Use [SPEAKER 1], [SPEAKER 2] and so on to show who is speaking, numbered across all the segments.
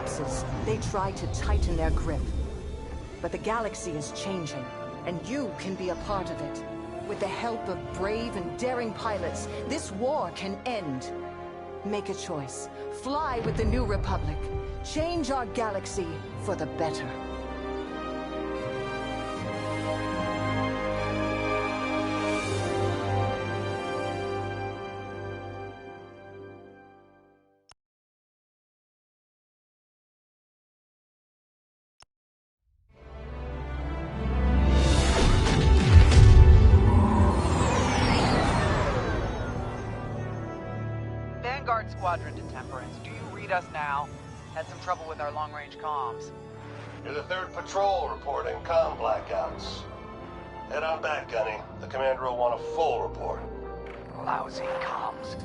[SPEAKER 1] collapses, they try to tighten their grip. But the galaxy is changing, and you can be a part of it. With the help of brave and daring pilots, this war can end. Make a choice. Fly with the New Republic. Change our galaxy for the better.
[SPEAKER 2] Squadron to Temperance. Do you read us now? Had some trouble with our long-range comms.
[SPEAKER 3] You're the 3rd patrol reporting comm blackouts. Head on back, Gunny. The commander will want a full report.
[SPEAKER 2] Lousy comms.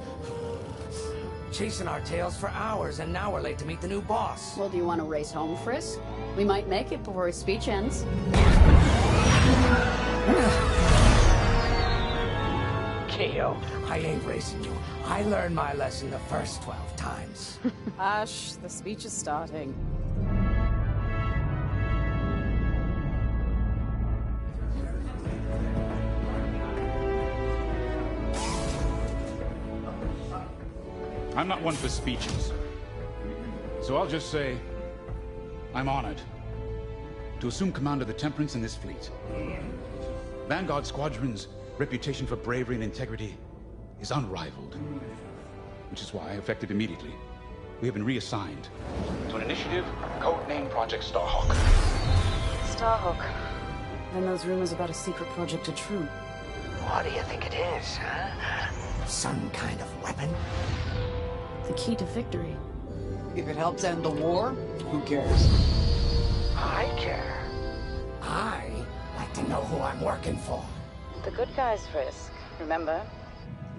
[SPEAKER 4] Chasing our tails for hours, and now we're late to meet the new boss.
[SPEAKER 5] Well, do you want to race home, Frisk? We might make it before his speech ends.
[SPEAKER 4] Keo, I ain't racing you. I learned my lesson the first 12 times.
[SPEAKER 5] Hush, the speech is starting.
[SPEAKER 6] I'm not one for speeches. So I'll just say, I'm honored to assume command of the Temperance in this fleet. Vanguard Squadron's reputation for bravery and integrity is unrivaled, which is why, effective immediately, we have been reassigned to an initiative codenamed Project Starhawk.
[SPEAKER 5] Starhawk. Then those rumors about a secret project are true.
[SPEAKER 4] What do you think it is, huh? Some kind of weapon?
[SPEAKER 5] The key to victory.
[SPEAKER 2] If it helps end the war, who cares?
[SPEAKER 4] I care. I like to know who I'm working for.
[SPEAKER 5] The good guys, Frisk. Remember?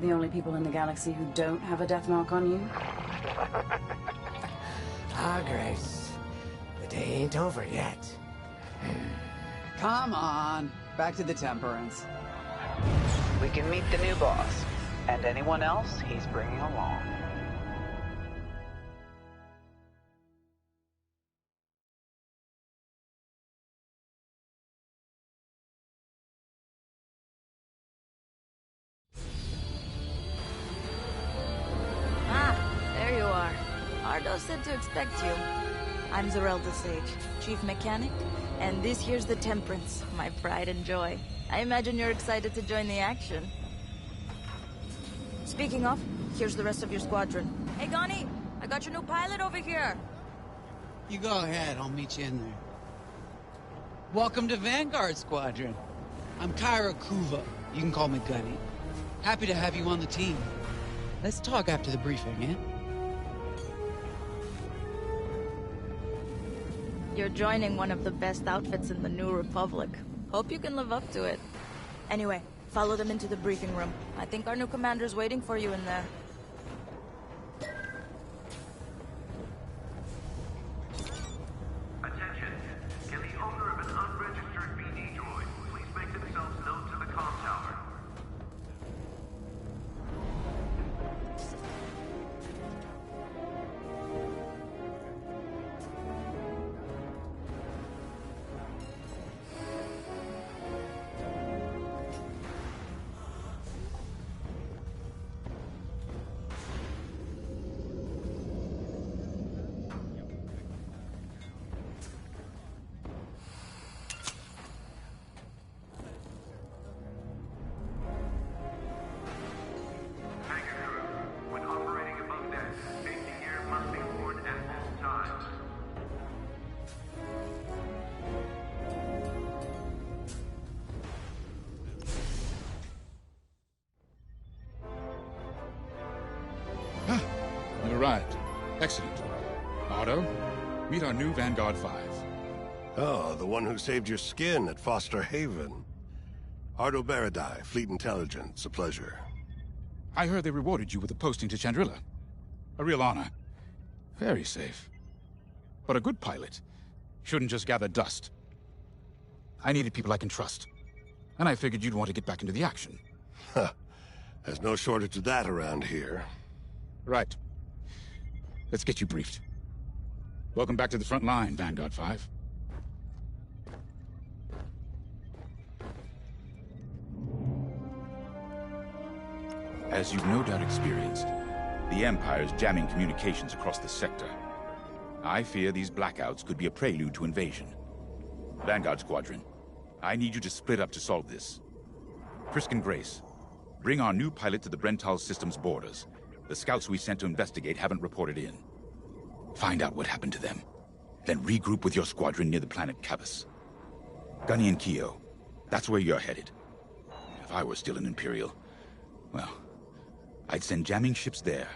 [SPEAKER 5] The only people in the galaxy who don't have a death mark on you?
[SPEAKER 4] Ah, Grace. The day ain't over yet.
[SPEAKER 2] Come on. Back to the Temperance. We can meet the new boss. And anyone else he's bringing along.
[SPEAKER 7] Ardo said to expect you. I'm Zarelda Sage, Chief Mechanic, and this here's the Temperance, my pride and joy. I imagine you're excited to join the action. Speaking of, here's the rest of your squadron. Hey, Gonnie, I got your new pilot over here.
[SPEAKER 8] You go ahead, I'll meet you in there. Welcome to Vanguard Squadron. I'm Kyra Kuva. You can call me Gunny. Happy to have you on the team. Let's talk after the briefing, eh?
[SPEAKER 7] You're joining one of the best outfits in the New Republic. Hope you can live up to it. Anyway, follow them into the briefing room. I think our new commander's waiting for you in there.
[SPEAKER 9] Attention! Can the owner of an unregistered BD droid please make themselves known to the comm tower?
[SPEAKER 6] You arrived. Excellent. Ardo, meet our new Vanguard 5.
[SPEAKER 3] Oh, the one who saved your skin at Foster Haven. Ardo Baradai, Fleet Intelligence. A pleasure.
[SPEAKER 6] I heard they rewarded you with a posting to Chandrila. A real honor. Very safe. But a good pilot shouldn't just gather dust. I needed people I can trust. And I figured you'd want to get back into the action.
[SPEAKER 3] Huh. There's no shortage of that around here.
[SPEAKER 6] Right. Let's get you briefed. Welcome back to the front line, Vanguard 5. As you've no doubt experienced, the Empire is jamming communications across the sector. I fear these blackouts could be a prelude to invasion. Vanguard Squadron, I need you to split up to solve this. Frisk and Grace, bring our new pilot to the Brental system's borders. The scouts we sent to investigate haven't reported in. Find out what happened to them. Then regroup with your squadron near the planet Cavus. Gunny and Keo, that's where you're headed. If I were still an Imperial, well, I'd send jamming ships there.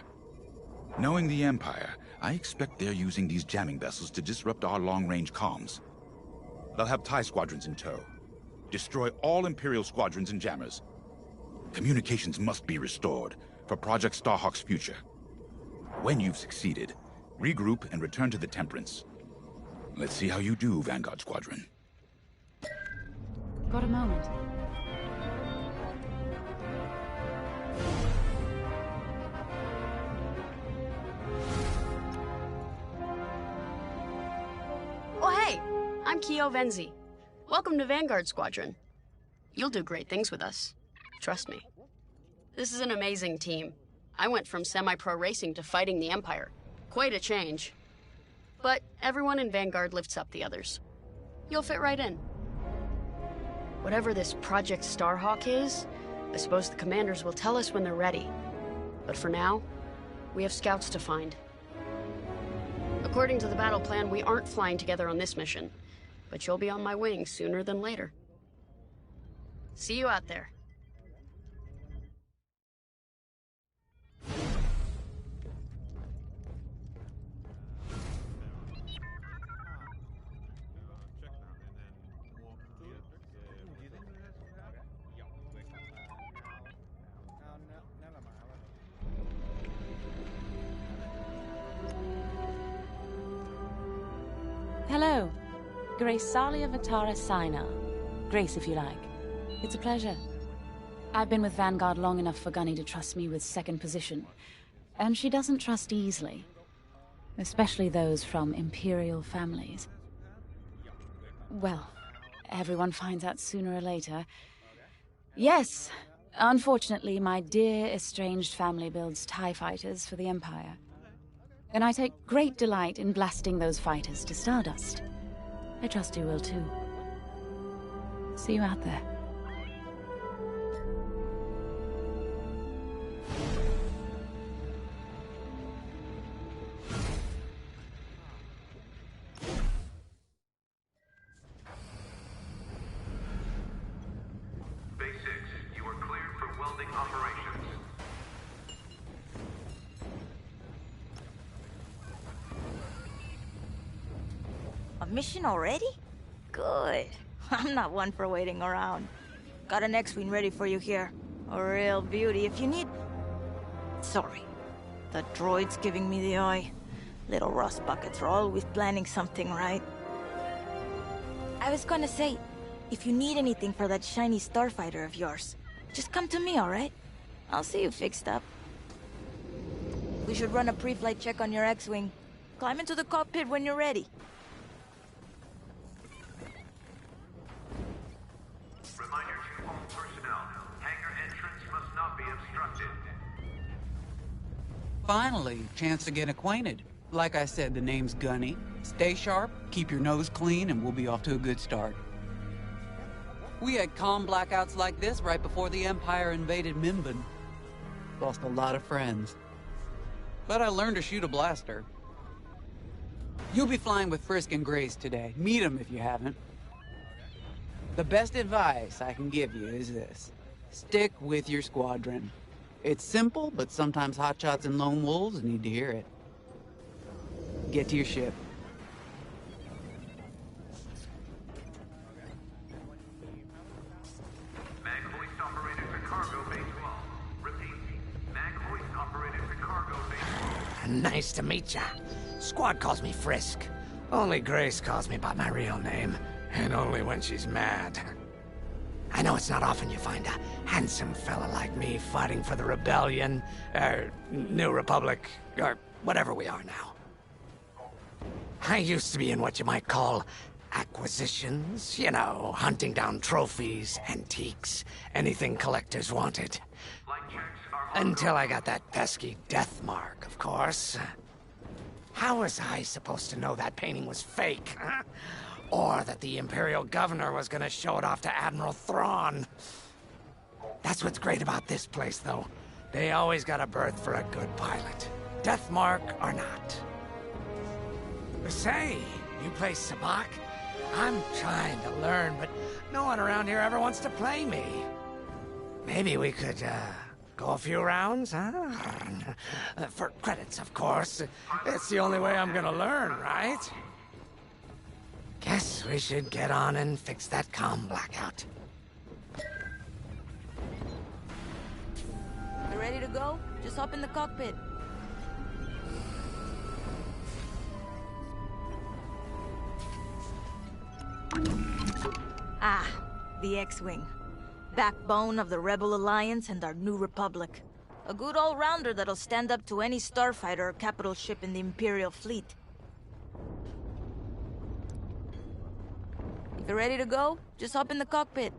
[SPEAKER 6] Knowing the Empire, I expect they're using these jamming vessels to disrupt our long-range comms. They'll have TIE squadrons in tow. Destroy all Imperial squadrons and jammers. Communications must be restored for Project Starhawk's future. When you've succeeded, regroup and return to the Temperance. Let's see how you do, Vanguard Squadron.
[SPEAKER 5] Got a moment?
[SPEAKER 10] Oh, hey! I'm Keo Venzi. Welcome to Vanguard Squadron. You'll do great things with us. Trust me. This is an amazing team. I went from semi-pro racing to fighting the Empire. Quite a change. But everyone in Vanguard lifts up the others. You'll fit right in. Whatever this Project Starhawk is, I suppose the commanders will tell us when they're ready. But for now, we have scouts to find. According to the battle plan, we aren't flying together on this mission, but you'll be on my wing sooner than later. See you out there.
[SPEAKER 5] Hello. Grace Salia Vatara Sina. Grace, if you like. It's a pleasure. I've been with Vanguard long enough for Gunny to trust me with second position. And she doesn't trust easily. Especially those from Imperial families. Well, everyone finds out sooner or later. Yes, unfortunately, my dear estranged family builds TIE fighters for the Empire. And I take great delight in blasting those fighters to stardust. I trust you will too. See you out there.
[SPEAKER 9] Base 6, you are cleared for welding operations.
[SPEAKER 7] A mission already? Good. I'm not one for waiting around. Got an X-Wing ready for you here. A real beauty if you need... Sorry. The droid's giving me the eye. Little rust buckets are always planning something, right? I was gonna say, if you need anything for that shiny starfighter of yours, just come to me, alright? I'll see you fixed up. We should run a pre-flight check on your X-Wing. Climb into the cockpit when you're ready.
[SPEAKER 9] Reminder to all personnel, hangar entrance must not be obstructed.
[SPEAKER 8] Finally, chance to get acquainted. Like I said, the name's Gunny. Stay sharp, keep your nose clean, and we'll be off to a good start. We had calm blackouts like this right before the Empire invaded Minban. Lost a lot of friends. But I learned to shoot a blaster. You'll be flying with Frisk and Grace today. Meet them if you haven't. The best advice I can give you is this. Stick with your squadron. It's simple, but sometimes hotshots and lone wolves need to hear it. Get to your ship.
[SPEAKER 9] Mag hoist operated for cargo base 12. Repeat, mag hoist operated for cargo base 12.
[SPEAKER 4] Nice to meet ya. Squad calls me Frisk. Only Grace calls me by my real name, and only when she's mad. I know it's not often you find a handsome fella like me fighting for the Rebellion, or New Republic, or whatever we are now. I used to be in what you might call acquisitions. You know, hunting down trophies, antiques, anything collectors wanted. Until I got that pesky death mark, of course. How was I supposed to know that painting was fake, huh? Or that the Imperial Governor was gonna show it off to Admiral Thrawn? That's what's great about this place, though. They always got a berth for a good pilot. Death mark or not. Say, you play Sabacc? I'm trying to learn, but no one around here ever wants to play me. Maybe we could, go a few rounds, huh? For credits, of course. It's the only way I'm gonna learn, right? Guess we should get on and fix that comm blackout.
[SPEAKER 7] You ready to go? Just hop in the cockpit. Ah, the X-Wing. Backbone of the Rebel Alliance and our new republic. A good all-rounder that'll stand up to any starfighter or capital ship in the Imperial fleet. If you're ready to go, just hop in the cockpit.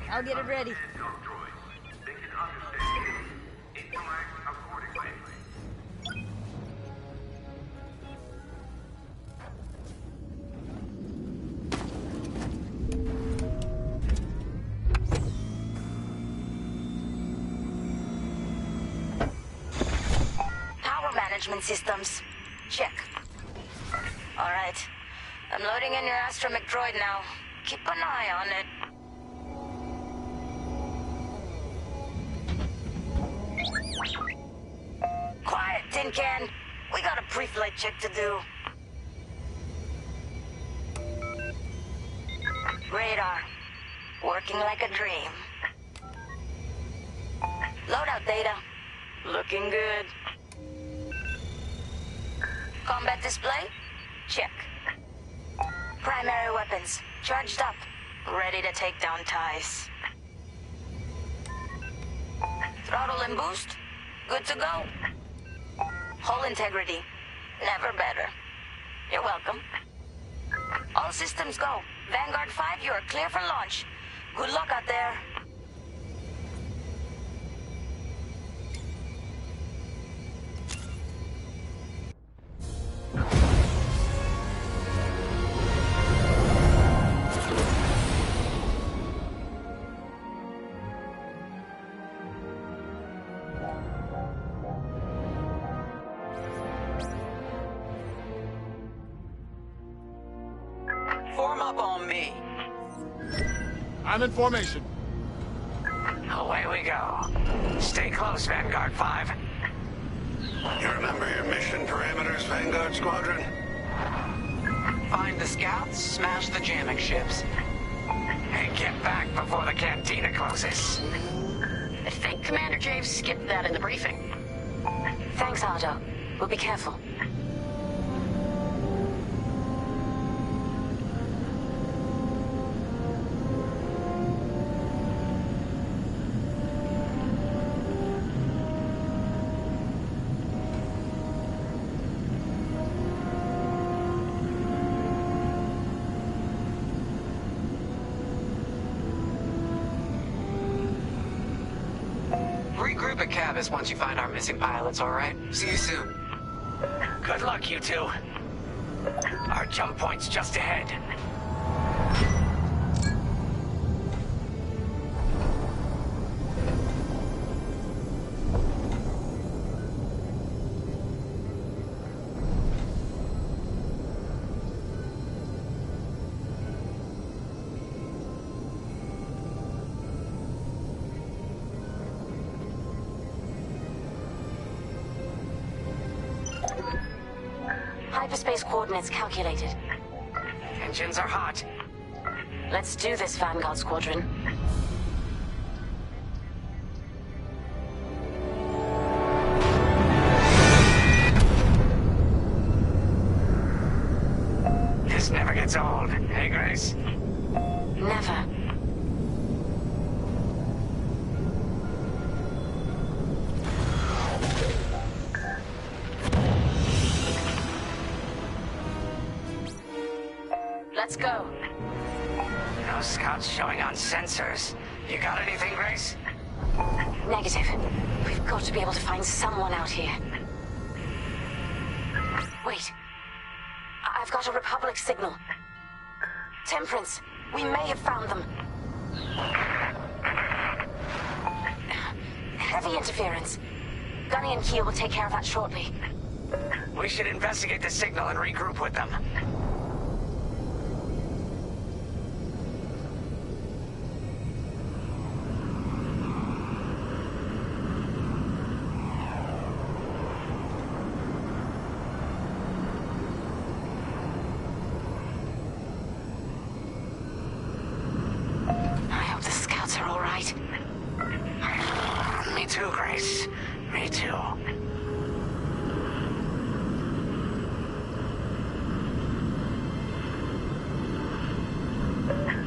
[SPEAKER 7] I'll get it ready.
[SPEAKER 9] They can understand you. Interact accordingly.
[SPEAKER 7] Power management systems. Check. All right. I'm loading in your astromech droid now. Keep an eye on it. Quiet, Tin Can. We got a pre-flight check to do. Radar. Working like a dream. Loadout data. Looking good. Combat display? Check. Primary weapons. Charged up. Ready to take down ties. Throttle and boost? Good to go. Hull integrity. Never better. You're welcome. All systems go. Vanguard 5, you are clear for launch. Good luck out there.
[SPEAKER 2] Form up on me.
[SPEAKER 6] I'm in formation.
[SPEAKER 4] Away we go. Stay close, Vanguard 5.
[SPEAKER 3] You remember your mission parameters, Vanguard Squadron?
[SPEAKER 2] Find the scouts, smash the jamming ships.
[SPEAKER 4] And get back before the cantina closes.
[SPEAKER 10] I think Commander Javes skipped that in the briefing.
[SPEAKER 5] Thanks, Ardo. We'll be careful.
[SPEAKER 2] Regroup at Cavus once you find our missing pilots, all right? See you soon.
[SPEAKER 4] Good luck, you two. Our jump point's just ahead.
[SPEAKER 5] Hyperspace coordinates calculated.
[SPEAKER 4] Engines are hot.
[SPEAKER 5] Let's do this, Vanguard Squadron.
[SPEAKER 4] This never gets old, hey, Grace?
[SPEAKER 5] Never. Let's go.
[SPEAKER 4] No scouts showing on sensors. You got anything, Grace?
[SPEAKER 5] Negative. We've got to be able to find someone out here. Wait. I've got a Republic signal. Temperance, we may have found them. Heavy interference. Gunny and Keel will take care of that shortly.
[SPEAKER 4] We should investigate the signal and regroup with them.
[SPEAKER 5] I hope the scouts are all right.
[SPEAKER 4] Me too, Grace. Me too.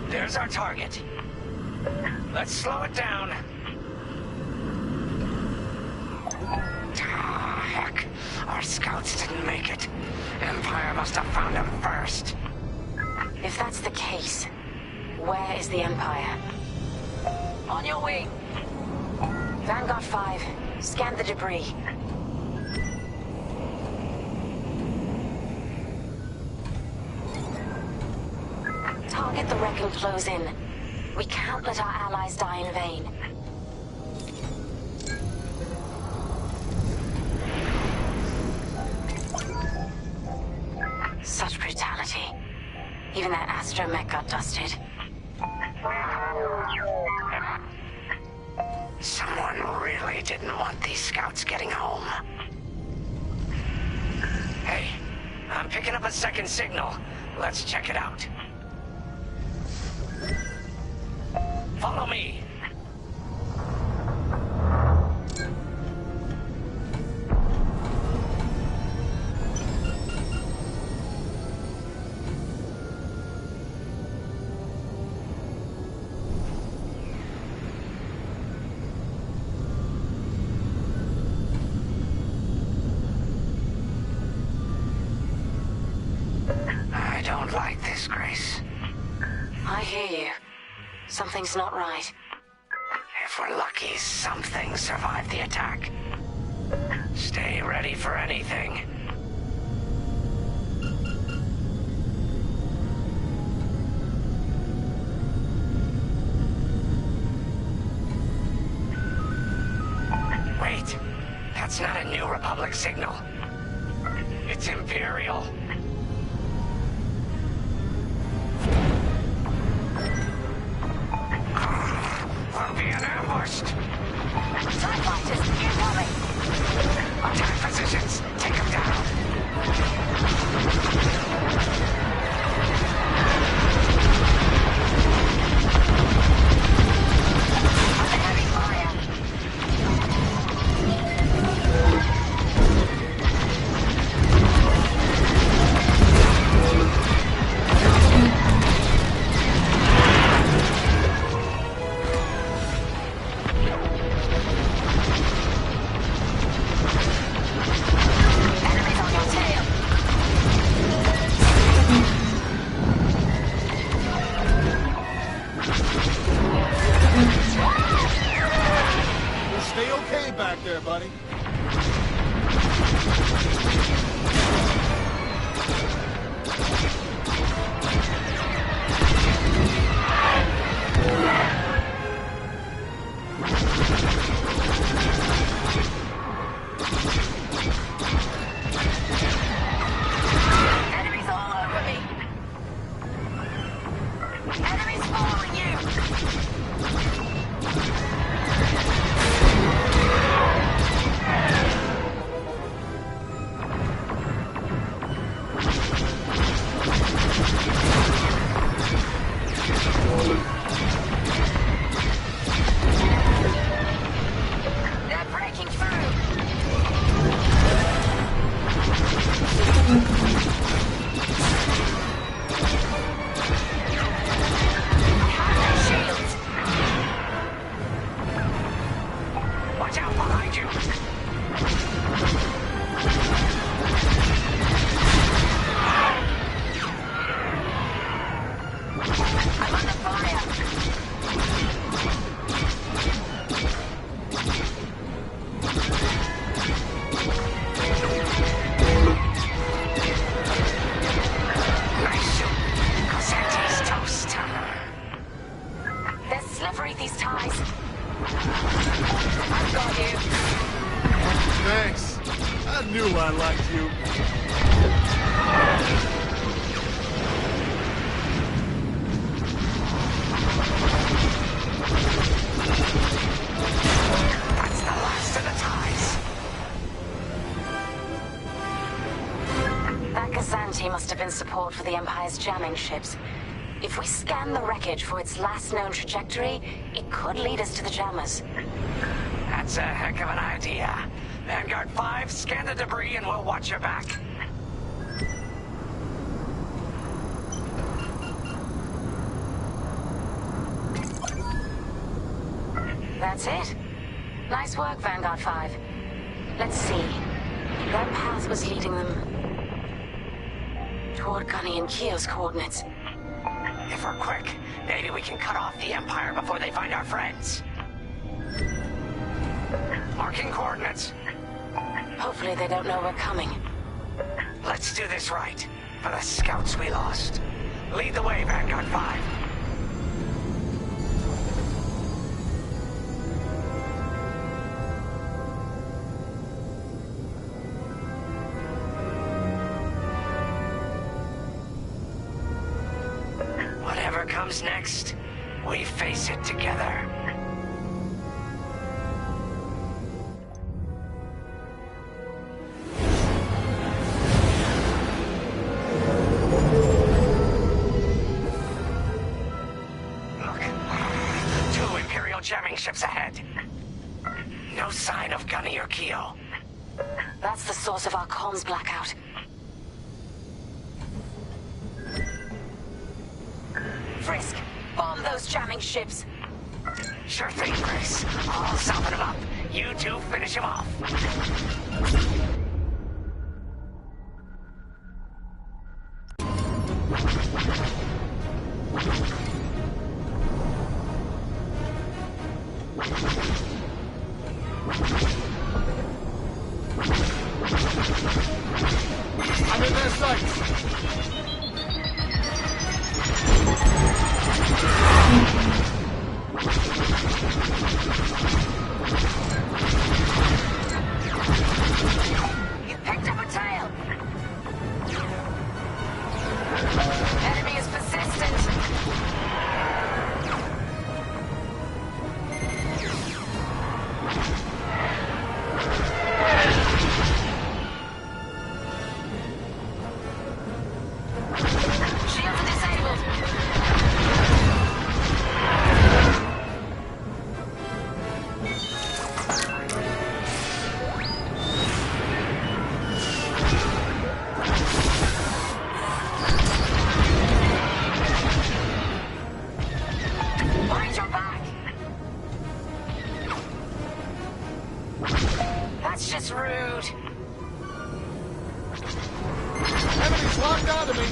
[SPEAKER 4] There's our target. Let's slow it down. Ah, heck. Our scouts didn't make it. Empire must have found them first.
[SPEAKER 5] If that's the case, where is the Empire? On your way. Vanguard 5, scan the debris. Target the wreck and close in. We can't let our allies die in vain. Such brutality. Even that astromech got dusted.
[SPEAKER 4] Someone really didn't want these scouts getting home. Hey, I'm picking up a second signal. Let's check it out. Follow me. I don't like this, Grace.
[SPEAKER 5] I hear you. Something's not right.
[SPEAKER 4] If we're lucky, something survived the attack. Stay ready for anything. Wait, that's not a New Republic signal. It's Imperial. We're being ambushed.
[SPEAKER 5] TIE fighters, incoming!
[SPEAKER 4] Attack positions. Take them down.
[SPEAKER 5] Under heavy fire! Enemies on your tail!
[SPEAKER 11] Well, stay okay back there, buddy.
[SPEAKER 5] Enemies all over me. Enemies following you! They're breaking through! Shields!
[SPEAKER 4] Watch out behind you.
[SPEAKER 11] knew I liked you.
[SPEAKER 4] That's the last of the ties.
[SPEAKER 5] That Kazanti must have been support for the Empire's jamming ships. If we scan the wreckage for its last known trajectory, it could lead us to the jammers.
[SPEAKER 4] That's a heck of an idea. Vanguard 5, scan the debris and we'll watch your back.
[SPEAKER 5] That's it. Nice work, Vanguard 5. Let's see. That path was leading them toward Gunny and Keo's coordinates.
[SPEAKER 4] If we're quick, maybe we can cut off the Empire before they find our friends. Marking coordinates.
[SPEAKER 5] Hopefully they don't know we're coming.
[SPEAKER 4] Let's do this right, for the scouts we lost. Lead the way, Vanguard 5. Whatever comes next, we face it together. Jamming ships ahead. No sign of Gunny or Keo.
[SPEAKER 5] That's the source of our comms blackout. Frisk, bomb those jamming ships.
[SPEAKER 4] Sure thing, Grace. I'll soften them up. You two finish them off.
[SPEAKER 11] I'm in their sights.
[SPEAKER 5] You picked up a tail. Enemy is persistent. That's just rude.
[SPEAKER 11] Enemy's locked onto me.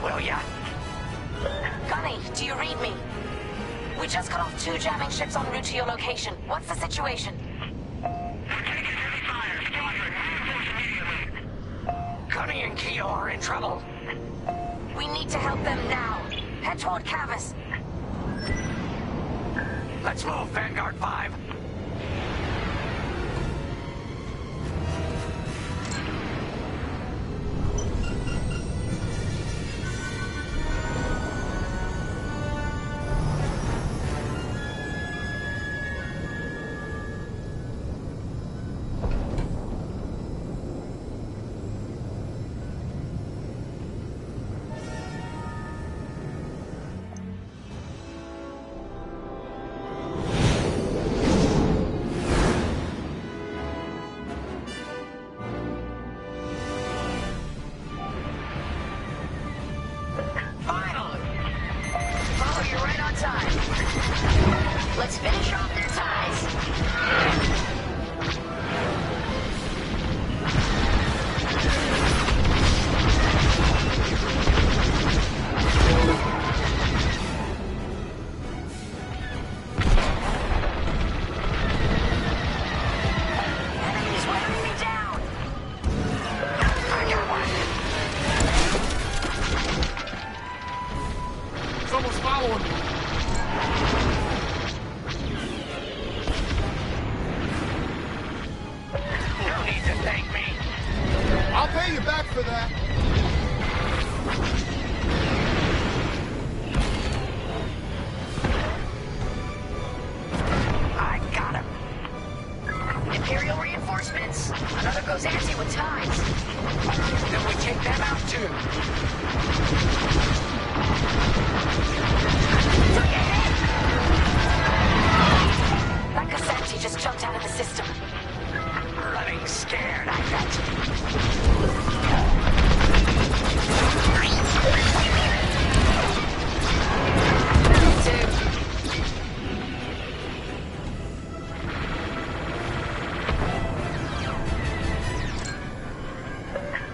[SPEAKER 4] will ya?
[SPEAKER 12] Gunny, do you read me? We just cut off 2 jamming ships en route to your location. What's the situation?
[SPEAKER 4] Gunny and Keo are in trouble.
[SPEAKER 12] We need to help them now. Head toward Cavus.
[SPEAKER 4] Let's move, Vanguard 5.
[SPEAKER 12] Let's finish off their ties. Enemies wearing me down.
[SPEAKER 4] I got one.
[SPEAKER 11] Someone's following me.
[SPEAKER 4] No need to thank me.
[SPEAKER 11] I'll pay you back for that.
[SPEAKER 4] I got him.
[SPEAKER 12] Imperial reinforcements. Another goes antsy with ties.
[SPEAKER 4] Then we take them out too.
[SPEAKER 12] Took a hit. That Cassanti just jumped out of the system.
[SPEAKER 4] Running scared, I bet.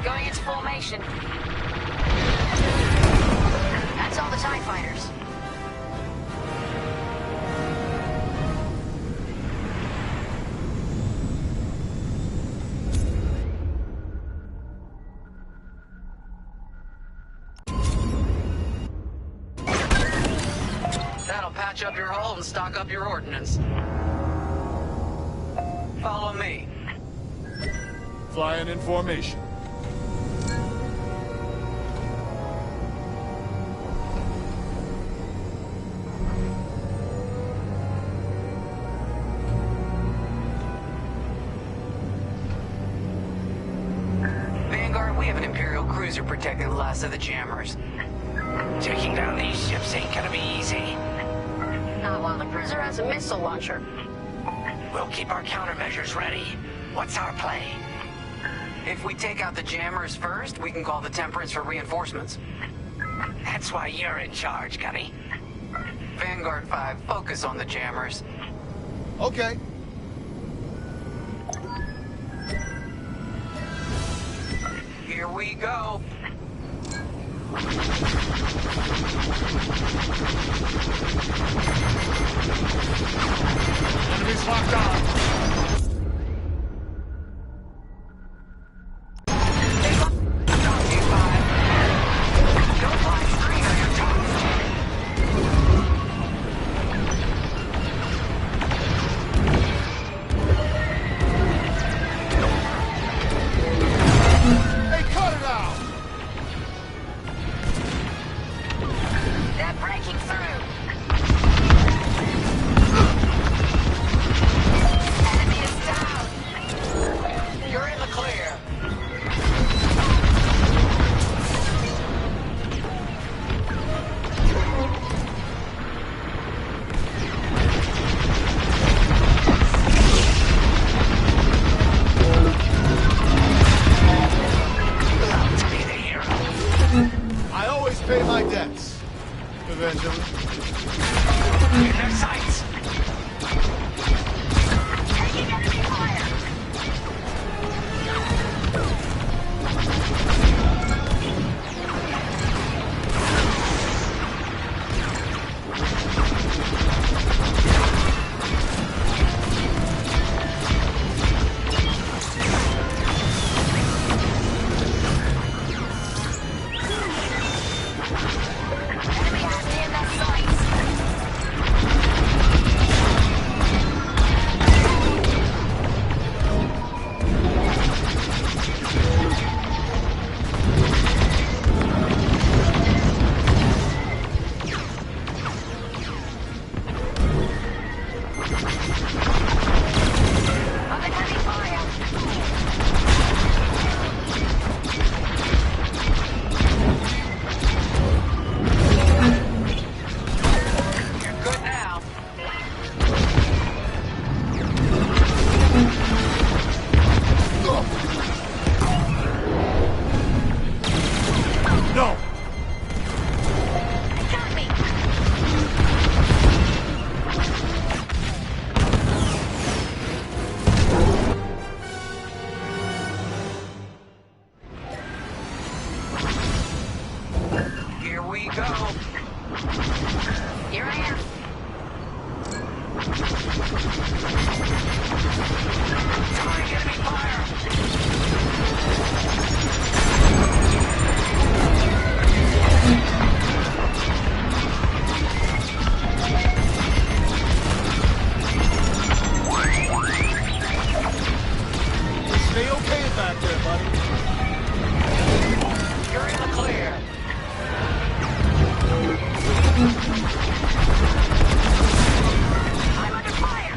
[SPEAKER 12] Going into formation. That's all the TIE fighters.
[SPEAKER 2] That'll patch up your hull and stock up your ordnance. Follow me.
[SPEAKER 11] Flying in formation.
[SPEAKER 2] Vanguard, we have an Imperial cruiser protecting the last of the jammers.
[SPEAKER 4] Taking down these ships ain't gonna be easy.
[SPEAKER 10] Not while the cruiser has a missile launcher.
[SPEAKER 4] We'll keep our countermeasures ready. What's our play?
[SPEAKER 2] If we take out the jammers first, we can call the Temperance for reinforcements.
[SPEAKER 4] That's why you're in charge, Gunny.
[SPEAKER 2] Vanguard 5, focus on the jammers.
[SPEAKER 11] Okay.
[SPEAKER 2] Here we go.
[SPEAKER 11] Enemies locked on. Hey, cut it out!
[SPEAKER 12] They're breaking through. Enemy is down.
[SPEAKER 2] You're in the clear.
[SPEAKER 4] Love to be the hero.
[SPEAKER 11] I always pay my debts. Eventually.
[SPEAKER 4] In their sights.
[SPEAKER 12] Taking enemy fire.
[SPEAKER 2] we go.
[SPEAKER 12] Here I am.
[SPEAKER 2] Target enemy fire!
[SPEAKER 11] Stay okay back there, buddy.
[SPEAKER 2] You're in the clear.
[SPEAKER 12] I'm under fire.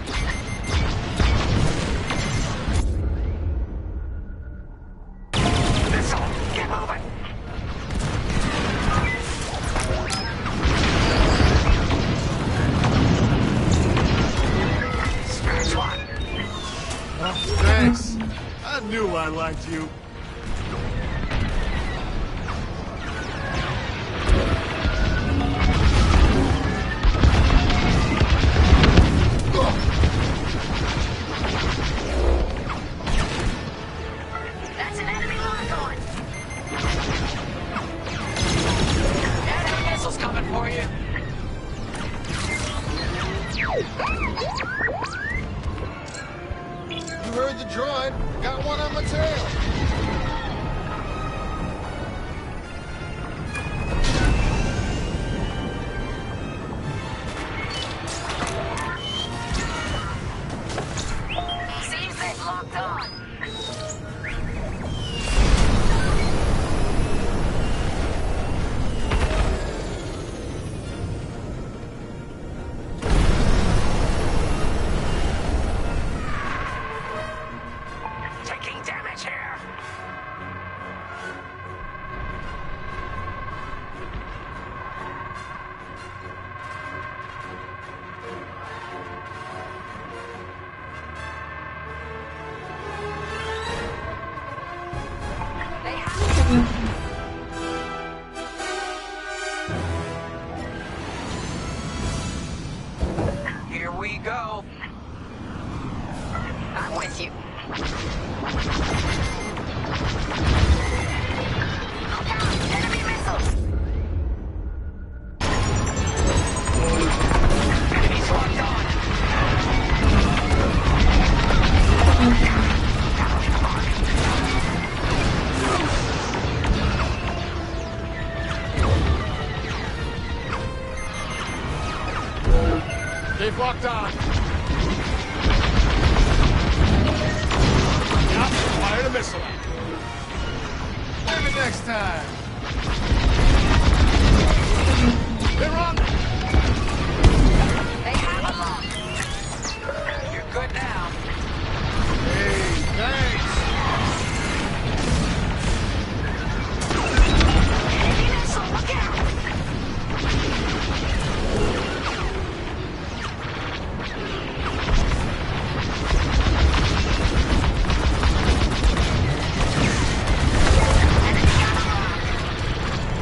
[SPEAKER 2] Missile, get moving.
[SPEAKER 12] Scratch one.
[SPEAKER 11] Oh, thanks. I knew I liked you.
[SPEAKER 12] That's an enemy lock on.
[SPEAKER 2] Enemy missiles coming for you.
[SPEAKER 11] You heard the droid. Got one on my tail.
[SPEAKER 12] Seems they've locked on.
[SPEAKER 2] Taking damage here.
[SPEAKER 12] They have
[SPEAKER 2] Here we go.
[SPEAKER 12] I'm with you. Look out! Enemy missiles!
[SPEAKER 2] Enemies locked on.
[SPEAKER 11] They've locked on. Yep, fired a missile. Maybe next time. They're on.
[SPEAKER 12] They have a lock.
[SPEAKER 2] You're good now.
[SPEAKER 11] Hey, thanks.
[SPEAKER 12] Enemy missile, look out! Enemy got a lock.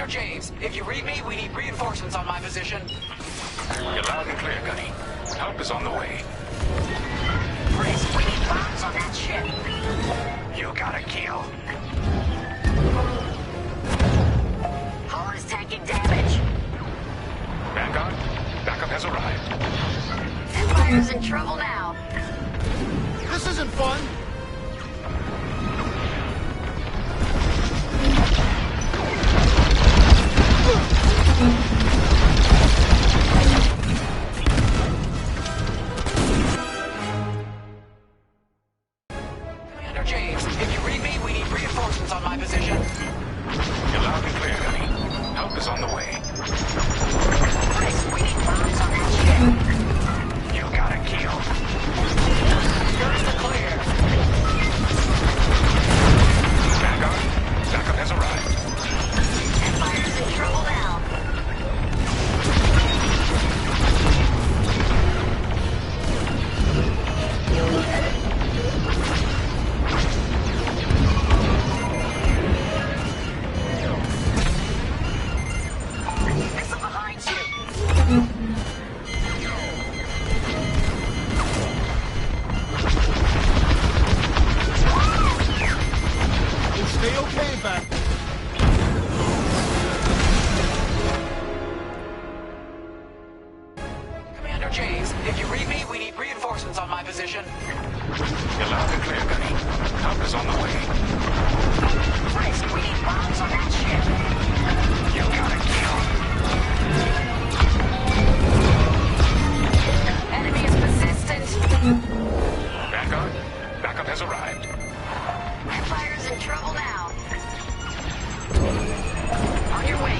[SPEAKER 2] James, if you read me, we need reinforcements on my position.
[SPEAKER 13] You're loud and clear, Gunny. Help is on the way.
[SPEAKER 12] Chris, we need bombs on that ship.
[SPEAKER 13] You got a kill.
[SPEAKER 12] Hull is taking damage.
[SPEAKER 13] Vanguard, backup has arrived.
[SPEAKER 12] Empire's in trouble now.
[SPEAKER 11] This isn't fun!
[SPEAKER 2] Commander James, if you read me, we need reinforcements on my position.
[SPEAKER 13] You're loud and clear, Gunny. Help is on the way.
[SPEAKER 12] Chris, we need bombs on that ship.
[SPEAKER 13] You got a kill.
[SPEAKER 2] Here's the clear.
[SPEAKER 13] Vanguard, backup has arrived.
[SPEAKER 12] Empire's in trouble now.
[SPEAKER 2] Missile behind you.
[SPEAKER 11] We'll stay okay back there.
[SPEAKER 2] Commander James, if you read me, we need reinforcements on my position.
[SPEAKER 13] You're loud and clear, Gunny. Help is on the way.
[SPEAKER 12] Chris, we need bombs on that ship.
[SPEAKER 13] You got a kill.
[SPEAKER 12] Enemy is persistent.
[SPEAKER 13] Vanguard, backup has arrived.
[SPEAKER 12] Empire's in trouble now. On your way.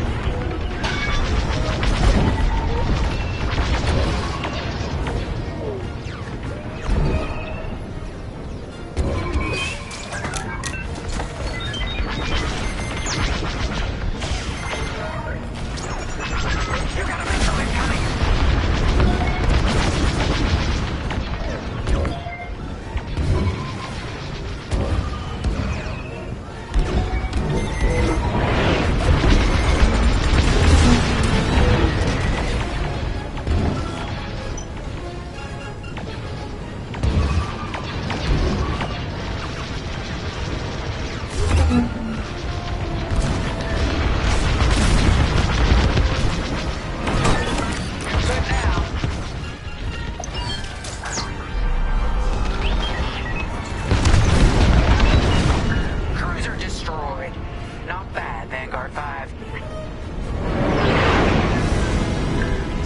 [SPEAKER 2] You got a missile incoming. Good now. Cruiser destroyed. Not bad, Vanguard 5.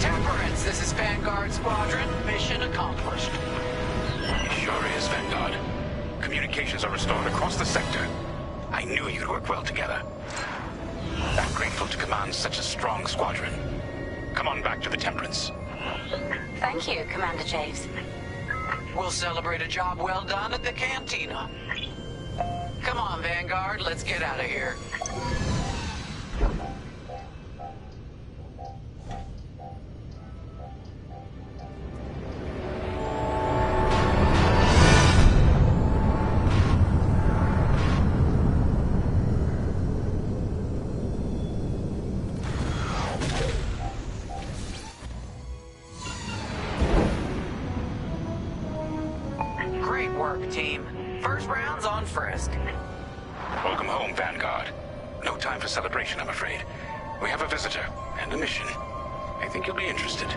[SPEAKER 2] Temperance, this is Vanguard Squadron. Mission accomplished.
[SPEAKER 13] It sure is, Vanguard. Communications are restored across the sector. I knew you'd work well together. I'm grateful to command such a strong squadron. Come on back to the Temperance.
[SPEAKER 12] Thank you, Commander James.
[SPEAKER 2] We'll celebrate a job well done at the cantina. Come on, Vanguard, let's get out of here. Great work, team. First round's on Frisk.
[SPEAKER 13] Welcome home, Vanguard. No time for celebration, I'm afraid. We have a visitor and a mission. I think you'll be interested.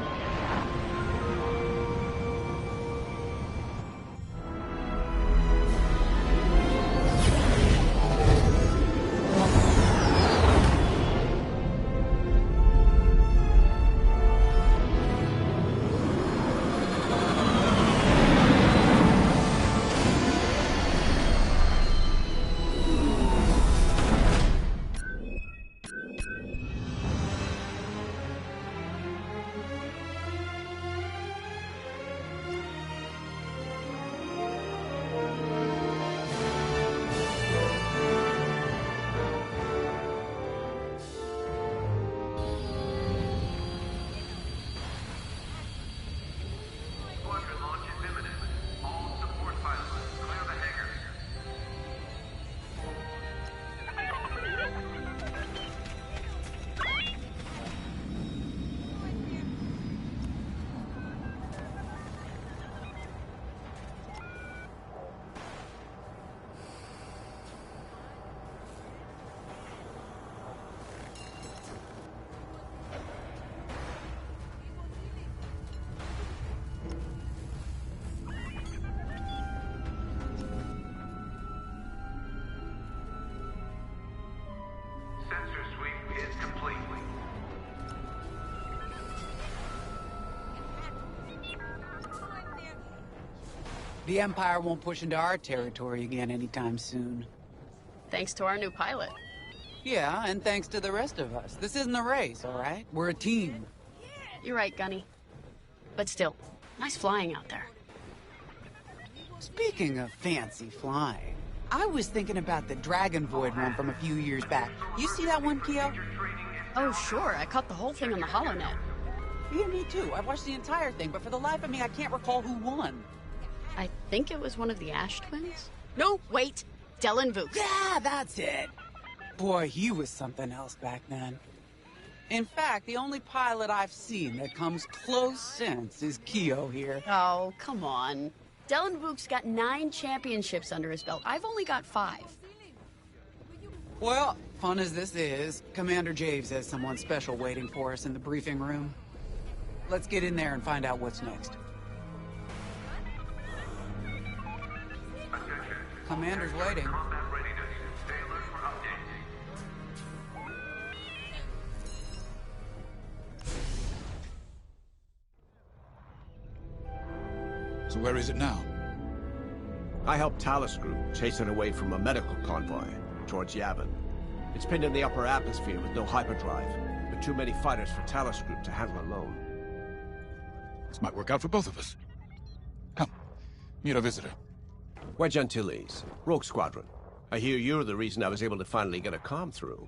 [SPEAKER 8] The Empire won't push into our territory again anytime soon.
[SPEAKER 10] Thanks to our new pilot.
[SPEAKER 8] Yeah, and thanks to the rest of us. This isn't a race, all right? We're a team.
[SPEAKER 10] You're right, Gunny. But still, nice flying out there.
[SPEAKER 8] Speaking of fancy flying, I was thinking about the Dragon Void one from a few years back. You see that one, Keo?
[SPEAKER 10] Oh, sure. I caught the whole thing on the HoloNet.
[SPEAKER 8] Yeah, me too. I watched the entire thing, but for the life of me, I can't recall who won.
[SPEAKER 10] I think it was one of the Ash twins? No, wait. Dylan Vuk.
[SPEAKER 8] Yeah, that's it. Boy, he was something else back then. In fact, the only pilot I've seen that comes close since is Keo here.
[SPEAKER 10] Oh, come on. Dylan Vuk's got 9 championships under his belt. I've only got 5.
[SPEAKER 8] Well, fun as this is, Commander Javes has someone special waiting for us in the briefing room. Let's get in there and find out what's next. Commander's waiting.
[SPEAKER 6] So where is it now?
[SPEAKER 14] I helped Talus Group chase it away from a medical convoy towards Yavin. It's pinned in the upper atmosphere with no hyperdrive, but too many fighters for Talus Group to handle alone.
[SPEAKER 6] This might work out for both of us. Come, meet our visitor.
[SPEAKER 14] Wedge Antilles, Rogue Squadron. I hear you're the reason I was able to finally get a comm through.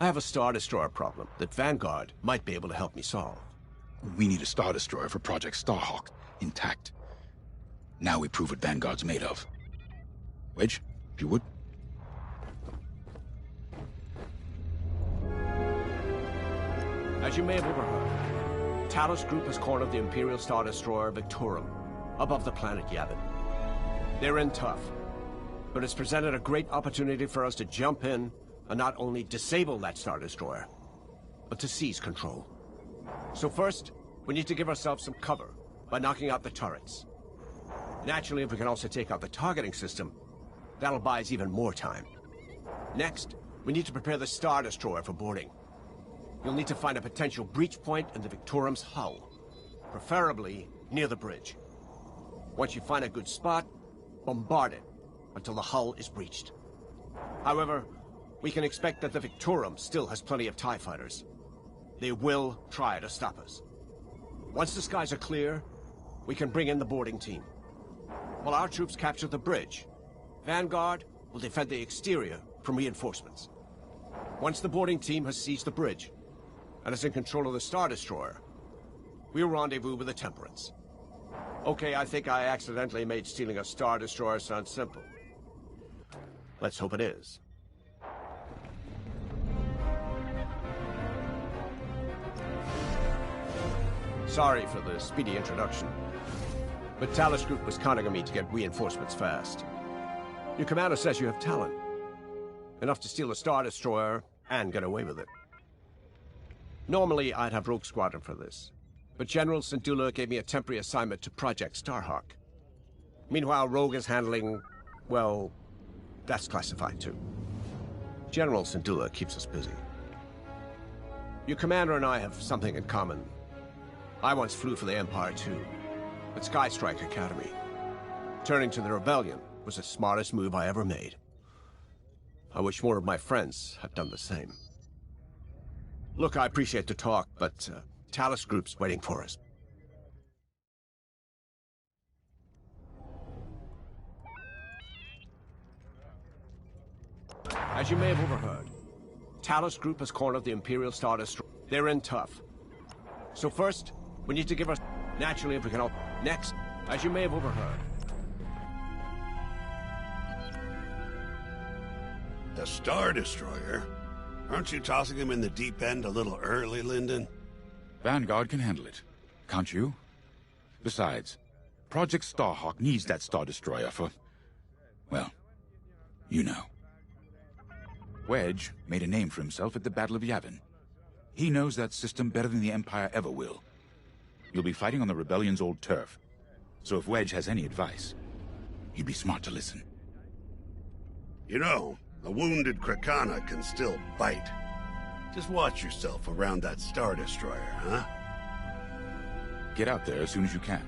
[SPEAKER 14] I have a Star Destroyer problem that Vanguard might be able to help me solve.
[SPEAKER 6] We need a Star Destroyer for Project Starhawk, intact. Now we prove what Vanguard's made of. Wedge, if you would.
[SPEAKER 14] As you may have overheard, Talus Group has cornered the Imperial Star Destroyer Victorum, above the planet Yavin. They're in tough, but it's presented a great opportunity for us to jump in and not only disable that Star Destroyer, but to seize control. So first, we need to give ourselves some cover by knocking out the turrets. Naturally, if we can also take out the targeting system, that'll buy us even more time. Next, we need to prepare the Star Destroyer for boarding. You'll need to find a potential breach point in the Victorum's hull, preferably near the bridge. Once you find a good spot, bombard it until the hull is breached. However, we can expect that the Victorum still has plenty of TIE fighters. They will try to stop us. Once the skies are clear, we can bring in the boarding team. While our troops capture the bridge, Vanguard will defend the exterior from reinforcements. Once the boarding team has seized the bridge and is in control of the Star Destroyer, we'll rendezvous with the Temperance. Okay, I think I accidentally made stealing a Star Destroyer sound simple. Let's hope it is. Sorry for the speedy introduction, but Talus Group was counting on me to get reinforcements fast. Your commander says you have talent. Enough to steal a Star Destroyer and get away with it. Normally, I'd have Rogue Squadron for this, but General Syndulla gave me a temporary assignment to Project Starhawk. Meanwhile, Rogue is handling, well, that's classified too. General Syndulla keeps us busy. Your commander and I have something in common. I once flew for the Empire too, at Skystrike Academy. Turning to the Rebellion was the smartest move I ever made. I wish more of my friends had done the same. Look, I appreciate the talk, but Talus Group's waiting for us. As you may have overheard, Talus Group has cornered the Imperial Star Destroyer. They're in tough. So first, we need to give us... Naturally, if we can help... Next, as you may have overheard...
[SPEAKER 3] The Star Destroyer? Aren't you tossing him in the deep end a little early, Lyndon?
[SPEAKER 6] Vanguard can handle it. Can't you? Besides, Project Starhawk needs that Star Destroyer for... well, you know. Wedge made a name for himself at the Battle of Yavin. He knows that system better than the Empire ever will. You'll be fighting on the Rebellion's old turf. So if Wedge has any advice, you'd be smart to listen.
[SPEAKER 3] You know, a wounded Krakana can still bite. Just watch yourself around that Star Destroyer, huh?
[SPEAKER 6] Get out there as soon as you can.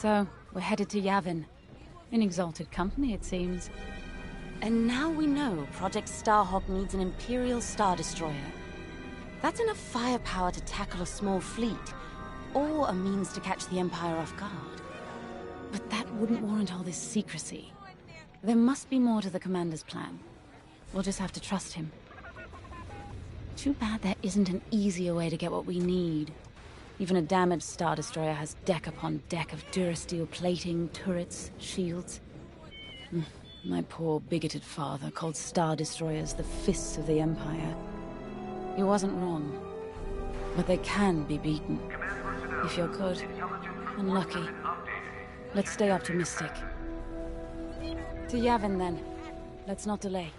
[SPEAKER 5] So, we're headed to Yavin. In exalted company, it seems. And now we know Project Starhawk needs an Imperial Star Destroyer. That's enough firepower to tackle a small fleet, or a means to catch the Empire off guard. But that wouldn't warrant all this secrecy. There must be more to the Commander's plan. We'll just have to trust him. Too bad there isn't an easier way to get what we need. Even a damaged Star Destroyer has deck upon deck of Durasteel plating, turrets, shields. My poor bigoted father called Star Destroyers the fists of the Empire. He wasn't wrong. But they can be beaten. If you're good and lucky. Let's stay optimistic. To Yavin, then. Let's not delay.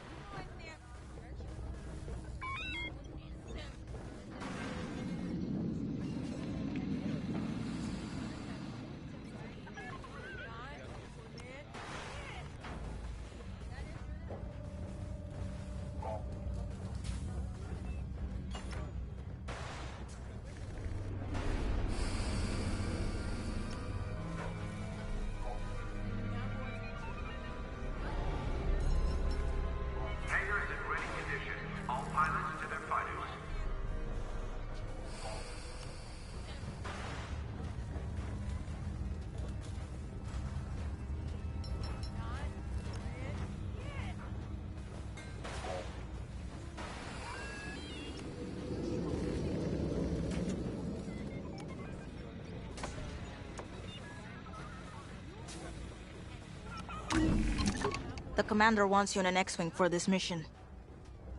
[SPEAKER 7] The commander wants you in an X-Wing for this mission.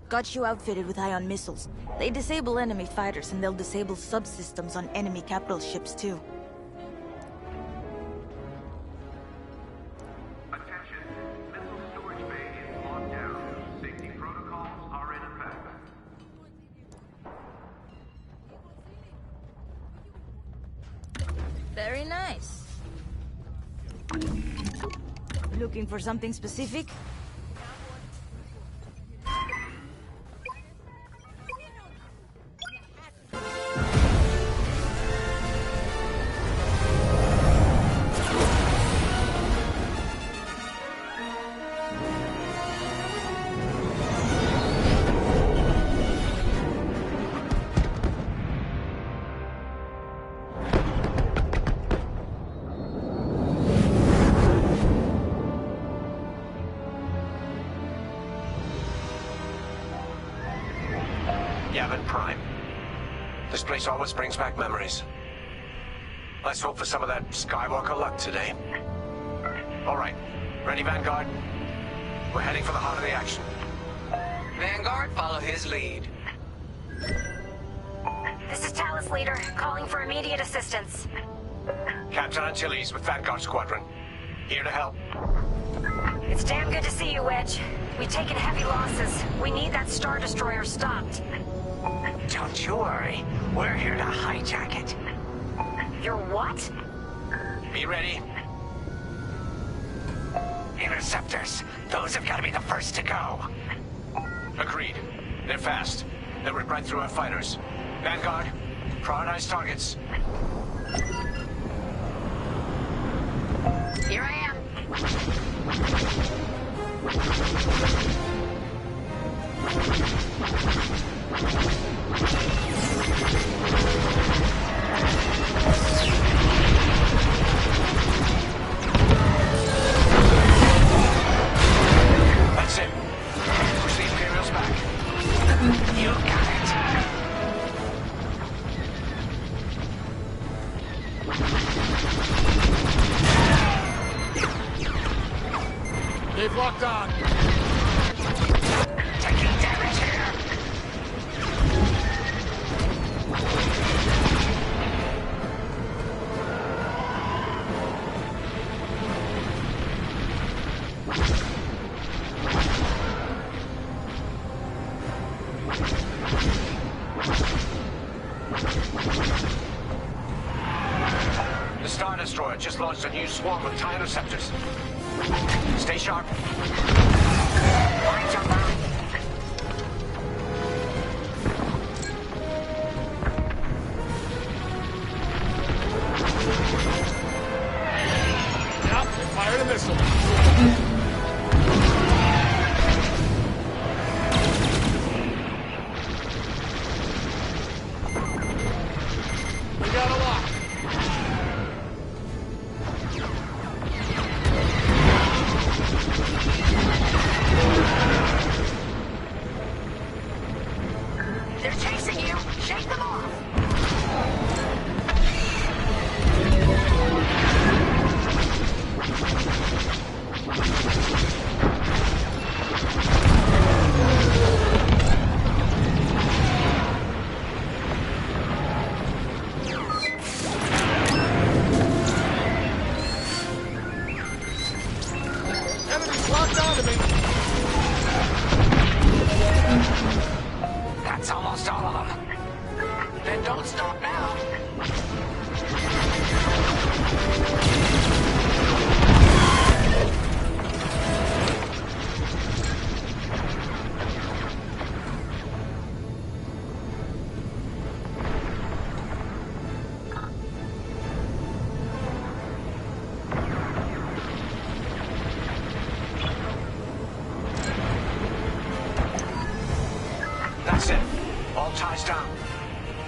[SPEAKER 7] Got you outfitted with ion missiles. They disable enemy fighters, and they'll disable subsystems on enemy capital ships, too.
[SPEAKER 9] Attention. Missile storage bay is locked down. Safety protocols are in effect.
[SPEAKER 7] Very nice. Looking for something specific?
[SPEAKER 14] Yavin Prime. This place always brings back memories. Let's hope for some of that Skywalker luck today. All right. Ready, Vanguard? We're heading for the heart of the action.
[SPEAKER 2] Vanguard, follow his lead.
[SPEAKER 12] This is Talus Leader, calling for immediate assistance.
[SPEAKER 14] Captain Antilles with Vanguard Squadron. Here to help.
[SPEAKER 12] It's damn good to see you, Wedge. We've taken heavy losses. We need that Star Destroyer stopped.
[SPEAKER 4] Don't you worry. We're here to hijack it.
[SPEAKER 12] You're what?
[SPEAKER 14] Be ready.
[SPEAKER 4] Interceptors. Those have got to be the first to go.
[SPEAKER 14] Agreed. They're fast. They'll rip right through our fighters. Vanguard, prioritize targets.
[SPEAKER 12] Here I am.
[SPEAKER 14] That's it. Push the Imperials back.
[SPEAKER 4] You got it.
[SPEAKER 11] They've locked on.
[SPEAKER 4] Taking damage here.
[SPEAKER 14] The Star Destroyer just launched a new swarm of TIE interceptors. Stay sharp.
[SPEAKER 12] Line jumper.
[SPEAKER 11] Enemy's locked onto me!
[SPEAKER 4] That's almost all of them. Then don't stop now.
[SPEAKER 14] That's it. All ties down.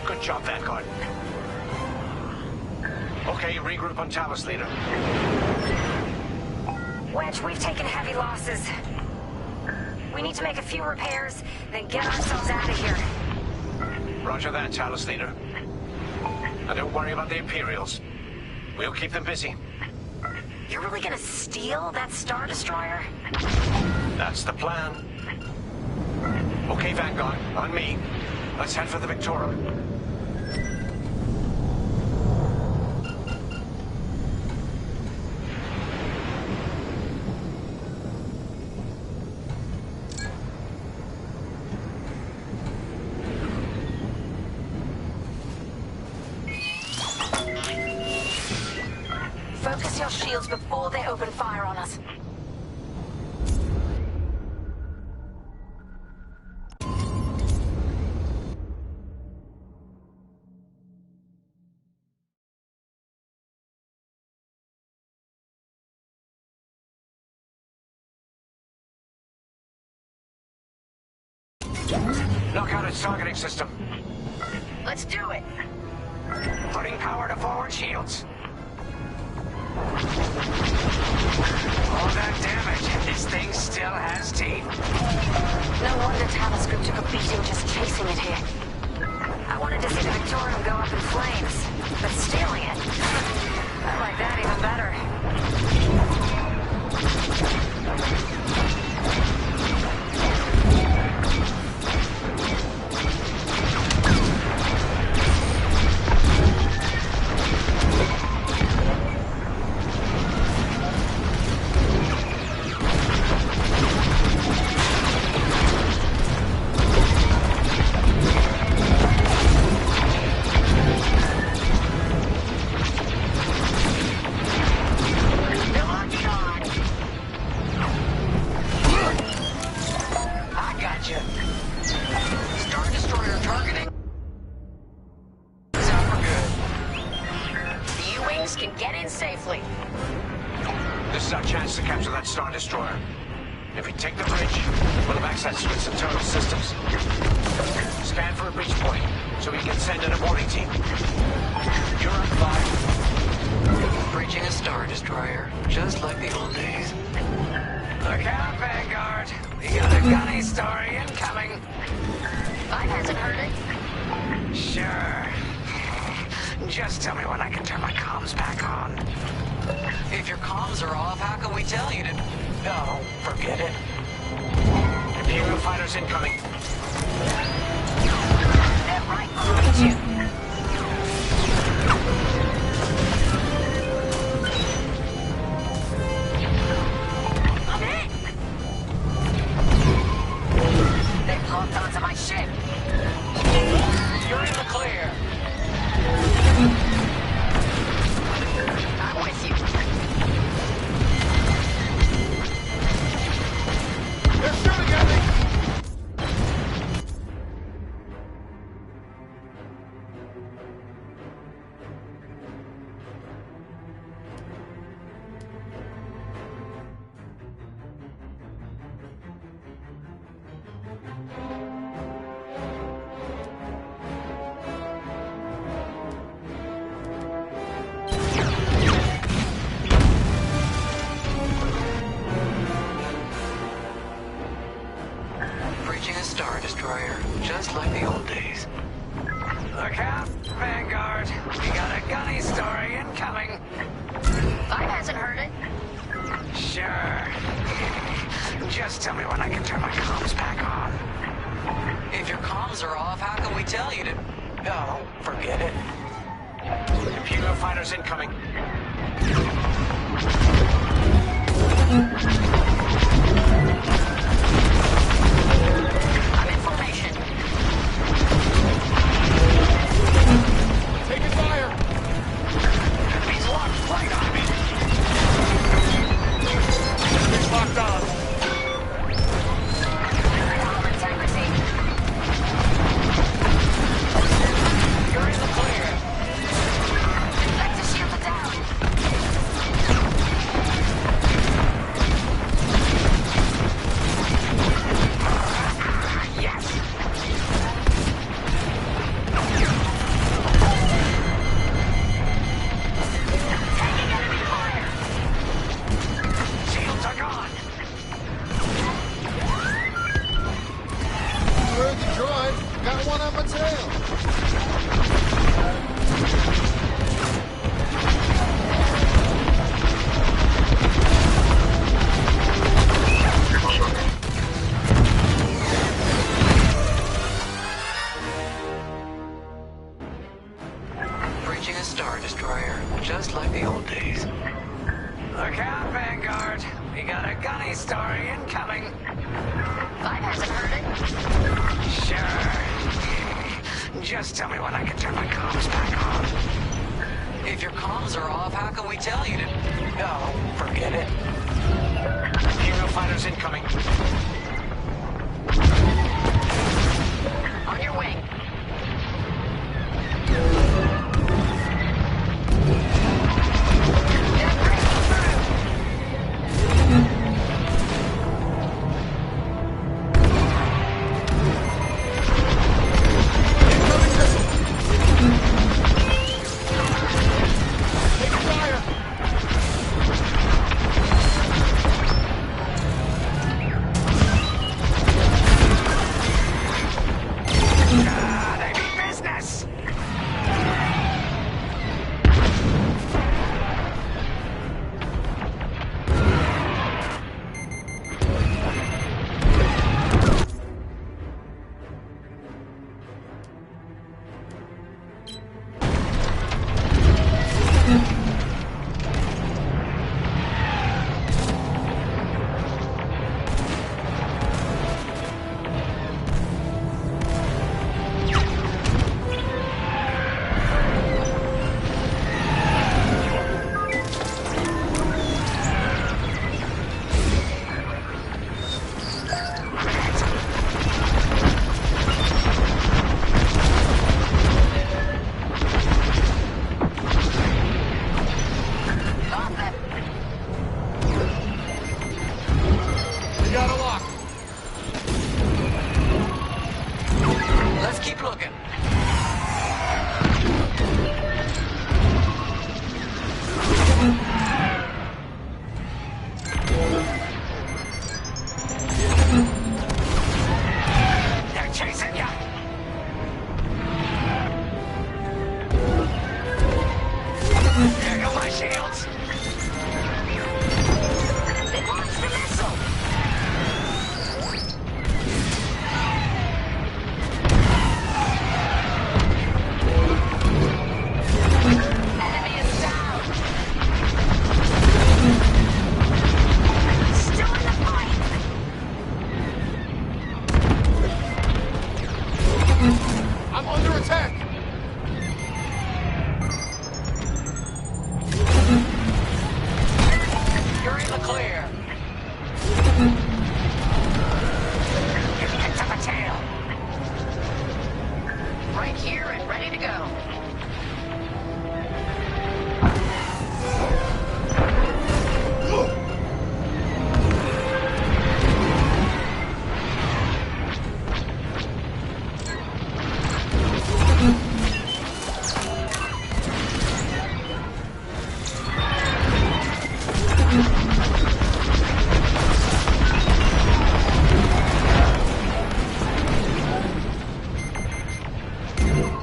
[SPEAKER 14] Good job, Vanguard. Okay, regroup on Talos, leader.
[SPEAKER 12] Wedge, we've taken heavy losses. We need to make a few repairs, then get ourselves out of here.
[SPEAKER 14] Roger that, Talos, leader. And don't worry about the Imperials. We'll keep them busy.
[SPEAKER 12] You're really gonna steal that Star Destroyer?
[SPEAKER 14] That's the plan. Okay, Vanguard, on me. Let's head for the Victoria.
[SPEAKER 12] Focus your shields before they open fire on us.
[SPEAKER 14] Knock out its targeting system.
[SPEAKER 12] Let's do it.
[SPEAKER 4] Putting power to forward shields. All that damage, and this thing still has teeth.
[SPEAKER 12] No wonder Talos Group took a beating just chasing it here. I wanted to see the Victorium go up in flames, but stealing it, I like that even better. Can get in safely.
[SPEAKER 14] This is our chance to capture that Star Destroyer. If we take the bridge, we'll have access to its internal systems. Scan for a breach point, so we can send in a boarding team. You're on 5.
[SPEAKER 2] Bridging a Star Destroyer, just like the old days.
[SPEAKER 4] Look out, Vanguard. We got a gunny story incoming.
[SPEAKER 12] Five hasn't heard it.
[SPEAKER 4] Sure. Just tell me when I can turn my comms back on.
[SPEAKER 2] If your comms are off, how can we tell you to...
[SPEAKER 4] No, forget it.
[SPEAKER 14] Imperial fighters incoming.
[SPEAKER 12] They're right behind you. I'm hit! They locked onto my ship.
[SPEAKER 4] You're in the clear.
[SPEAKER 12] I'm with you.
[SPEAKER 11] They're shooting at me!
[SPEAKER 2] Bridging a Star Destroyer, just like the old days.
[SPEAKER 4] Look out, Vanguard. We got a gunny story incoming.
[SPEAKER 12] Five hasn't heard it.
[SPEAKER 4] Sure. Just tell me when I can turn my comms back on.
[SPEAKER 2] If your comms are off, how can we tell you to...
[SPEAKER 4] No, forget it.
[SPEAKER 14] Imperial fighters incoming.
[SPEAKER 4] story incoming.
[SPEAKER 12] Five hasn't heard it?
[SPEAKER 4] Sure. Just tell me when I can turn my comms back on.
[SPEAKER 2] If your comms are off, how can we tell you to...
[SPEAKER 4] Oh, forget it. Hero fighters incoming.
[SPEAKER 12] On your wing.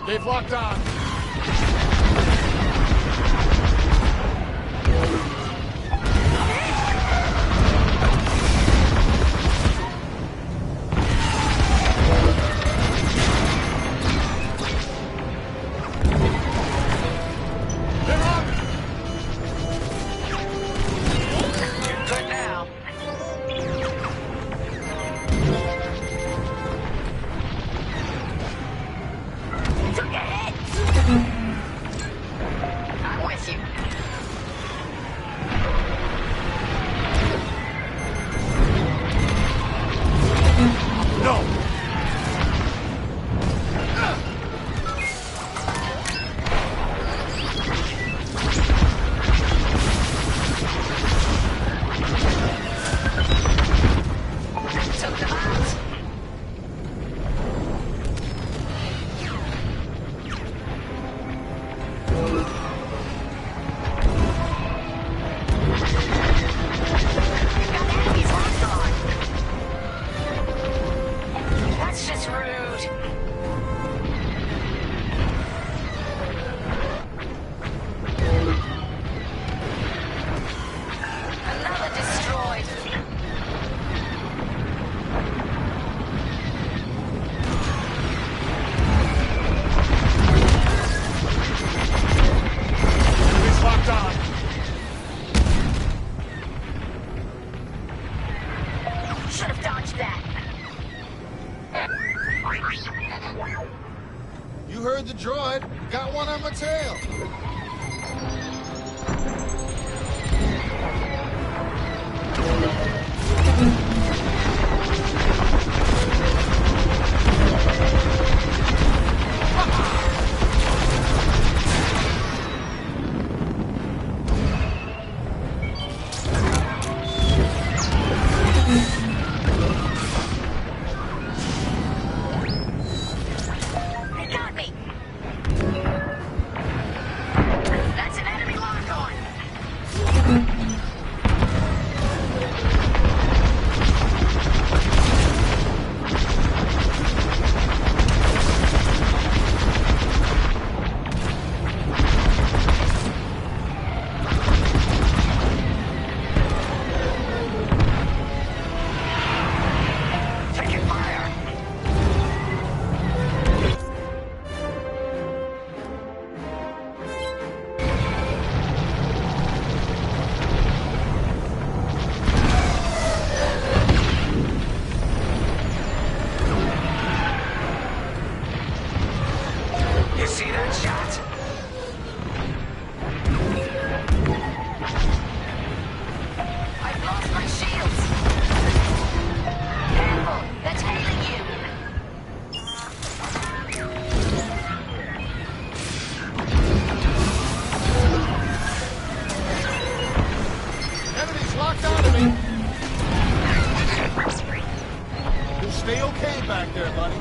[SPEAKER 11] They've locked on.
[SPEAKER 12] Took a hit! Should have dodged that.
[SPEAKER 11] You heard the droid. Got one on my tail.
[SPEAKER 12] They got me. That's an enemy lock on. Taking fire.
[SPEAKER 4] You see that shot?
[SPEAKER 12] I've lost my shields. Careful, that's hailing you.
[SPEAKER 11] Enemy's locked onto me. You'll stay okay back there, buddy.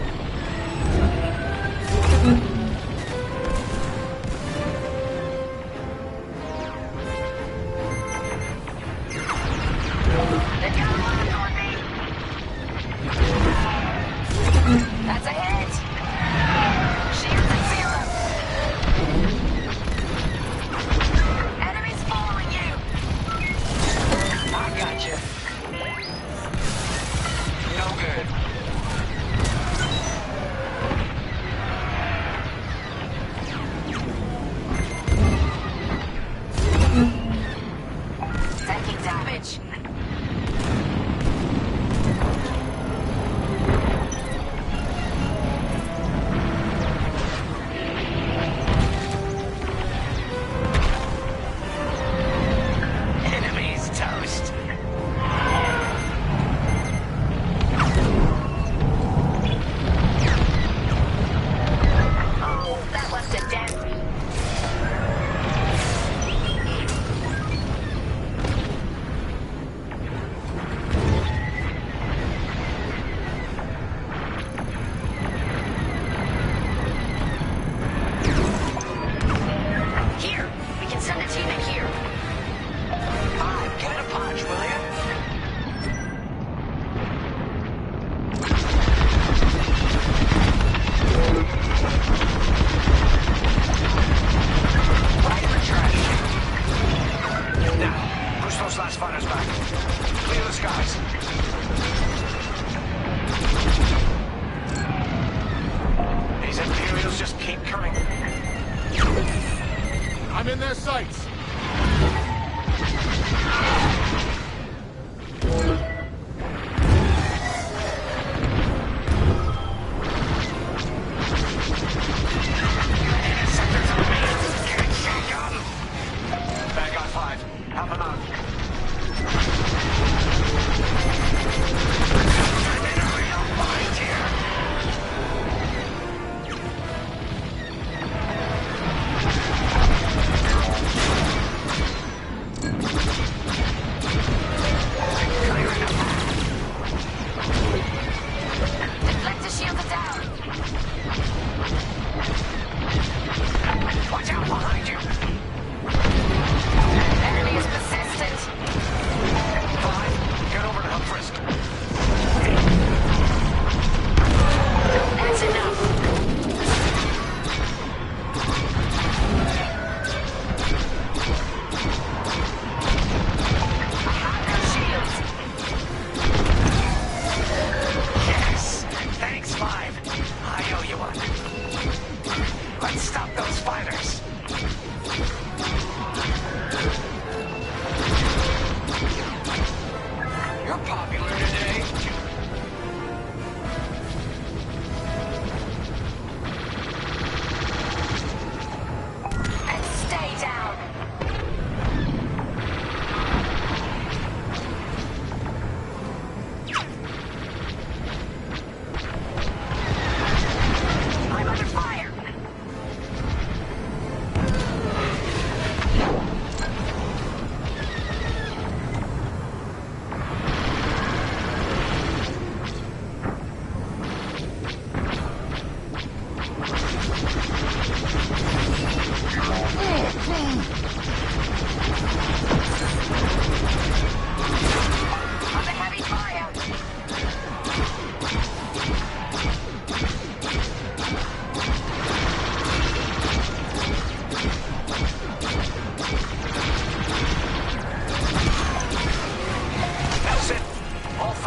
[SPEAKER 12] They got a lock on me. That's a hit. Shields at zero. Enemies following you.
[SPEAKER 4] I got you. No good.
[SPEAKER 12] Taking damage.
[SPEAKER 4] Enemy's toast.
[SPEAKER 12] Oh, that left a dent. Here, we can send a team in here.
[SPEAKER 4] Give it a punch, will you? Right in the trash. Now, push those last fighters back. Clear the skies. These Imperials just keep coming.
[SPEAKER 11] I'm in their sights.
[SPEAKER 4] Vanguard 5, help him out. I'm in a real bind here.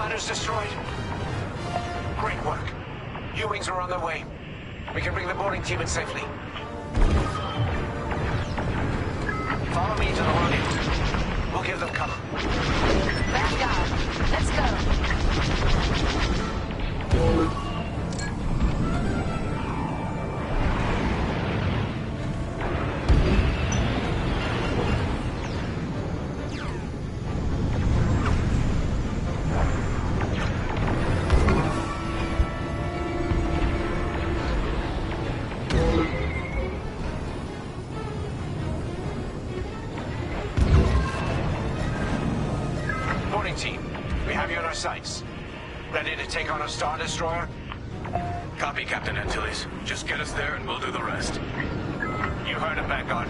[SPEAKER 14] Miners destroyed. Great work. U-Wings are on their way. We can bring the boarding team in safely. Follow me to the rendezvous. We'll give them cover.
[SPEAKER 12] Vanguard, let's go.
[SPEAKER 14] Team, we have you in our sights. Ready to take on a Star Destroyer?
[SPEAKER 13] Copy, Captain Antilles. Just get us there and we'll do the rest.
[SPEAKER 14] You heard him, Vanguard.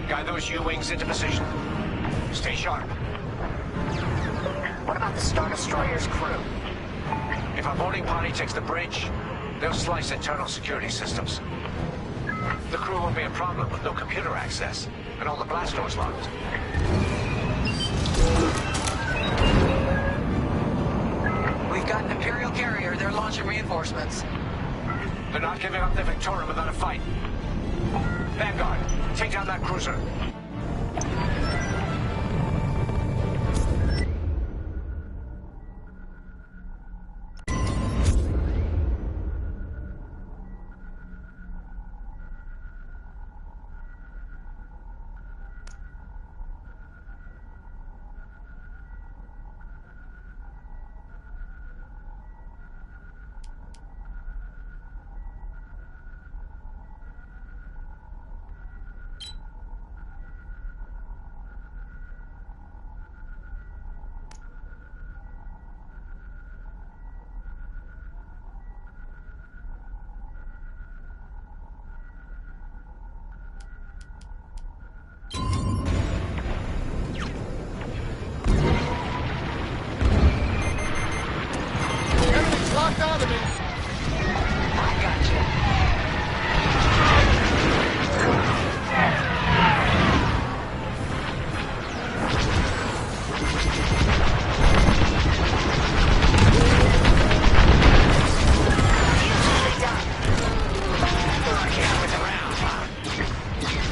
[SPEAKER 14] Guide those U-Wings into position. Stay sharp.
[SPEAKER 12] What about the Star Destroyer's crew?
[SPEAKER 14] If our boarding party takes the bridge, they'll slice internal security systems. The crew won't be a problem with no computer access, and all the blast doors locked.
[SPEAKER 2] We've got an Imperial carrier. They're launching reinforcements.
[SPEAKER 14] They're not giving up the Victoria without a fight. Vanguard, take down that cruiser.
[SPEAKER 11] Locked onto me.
[SPEAKER 12] I got you.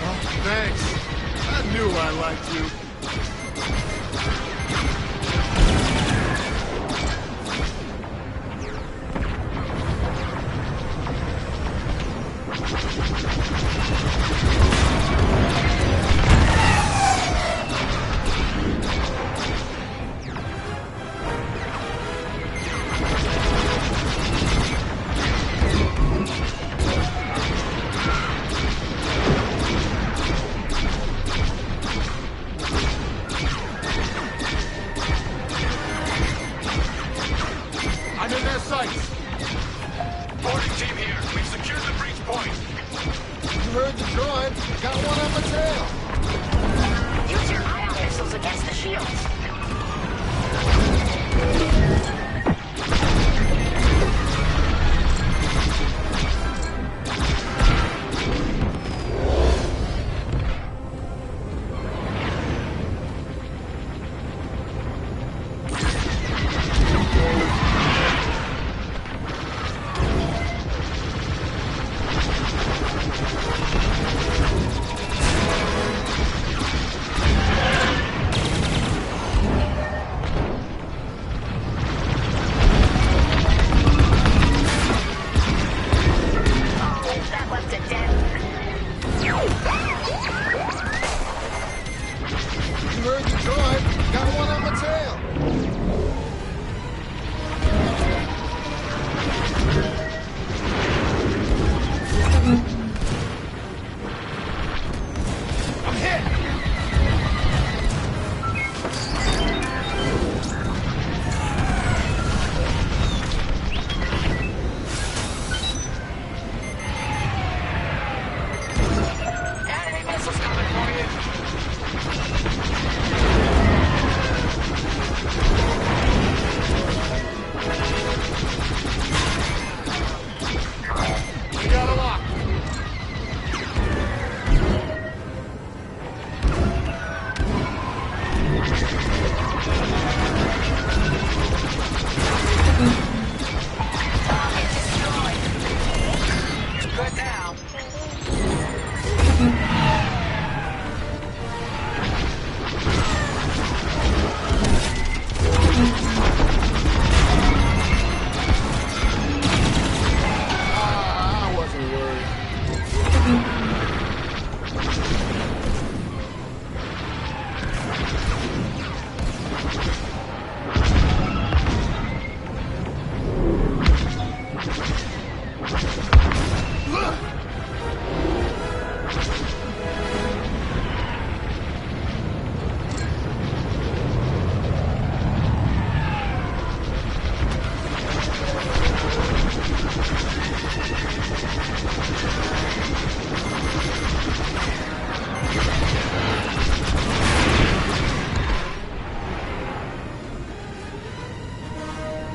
[SPEAKER 11] Oh, thanks. I knew I liked you. I'm in their sights.
[SPEAKER 13] Boarding team here. We've secured the breach point.
[SPEAKER 11] You heard the droid. Got one on my tail.
[SPEAKER 12] Use your ion missiles against the shields.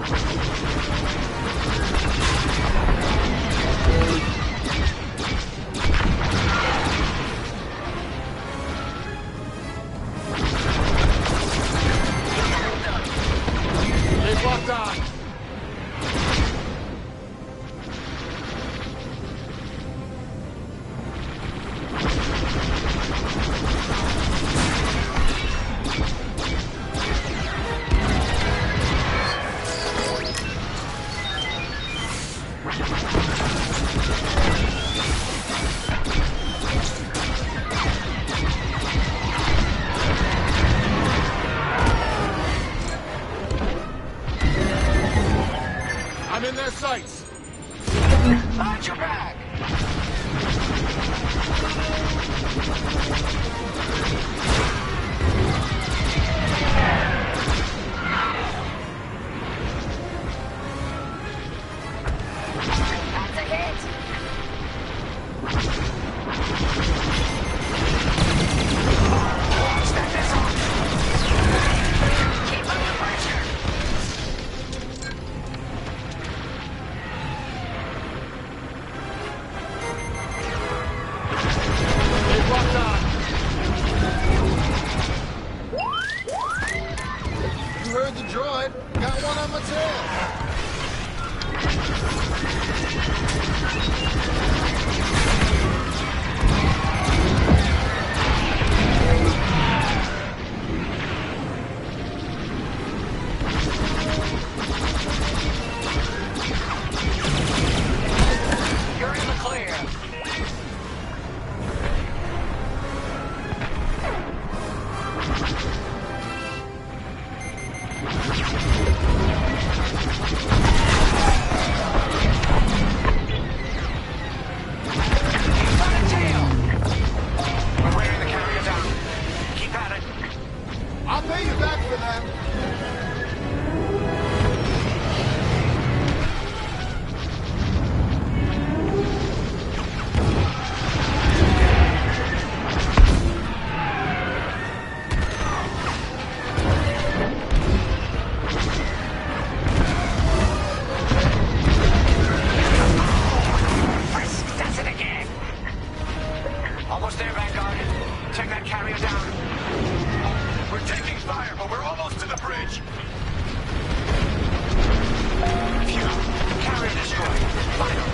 [SPEAKER 11] They've locked on. I'm in their sights.
[SPEAKER 13] Watch your back!
[SPEAKER 12] That's a hit.
[SPEAKER 13] Watch that missile!
[SPEAKER 12] Keep up the pressure.
[SPEAKER 11] They've locked on. You heard the droid. Got one on my tail.
[SPEAKER 13] You're in the clear. He's on a tail. We're wearing the carrier down. Keep at it.
[SPEAKER 11] I'll pay you back for that.
[SPEAKER 13] Frisk does it again. Almost there, Vanguard. Take that carrier down. We're taking fire, but we're almost to the bridge. Phew. Carrier destroyed. Final.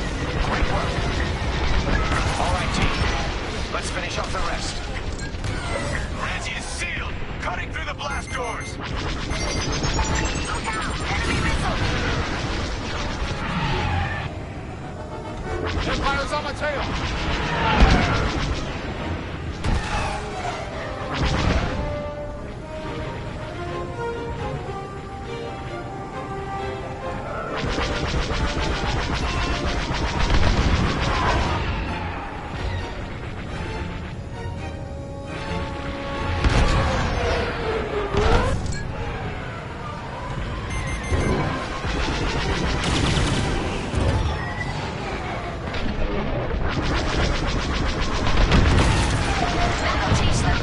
[SPEAKER 13] Great work. All right, team. Let's finish off the rest. Ranty is sealed. Cutting through the blast doors.
[SPEAKER 12] Look out! Enemy missile!
[SPEAKER 11] Empire's on my tail.
[SPEAKER 12] That'll teach them.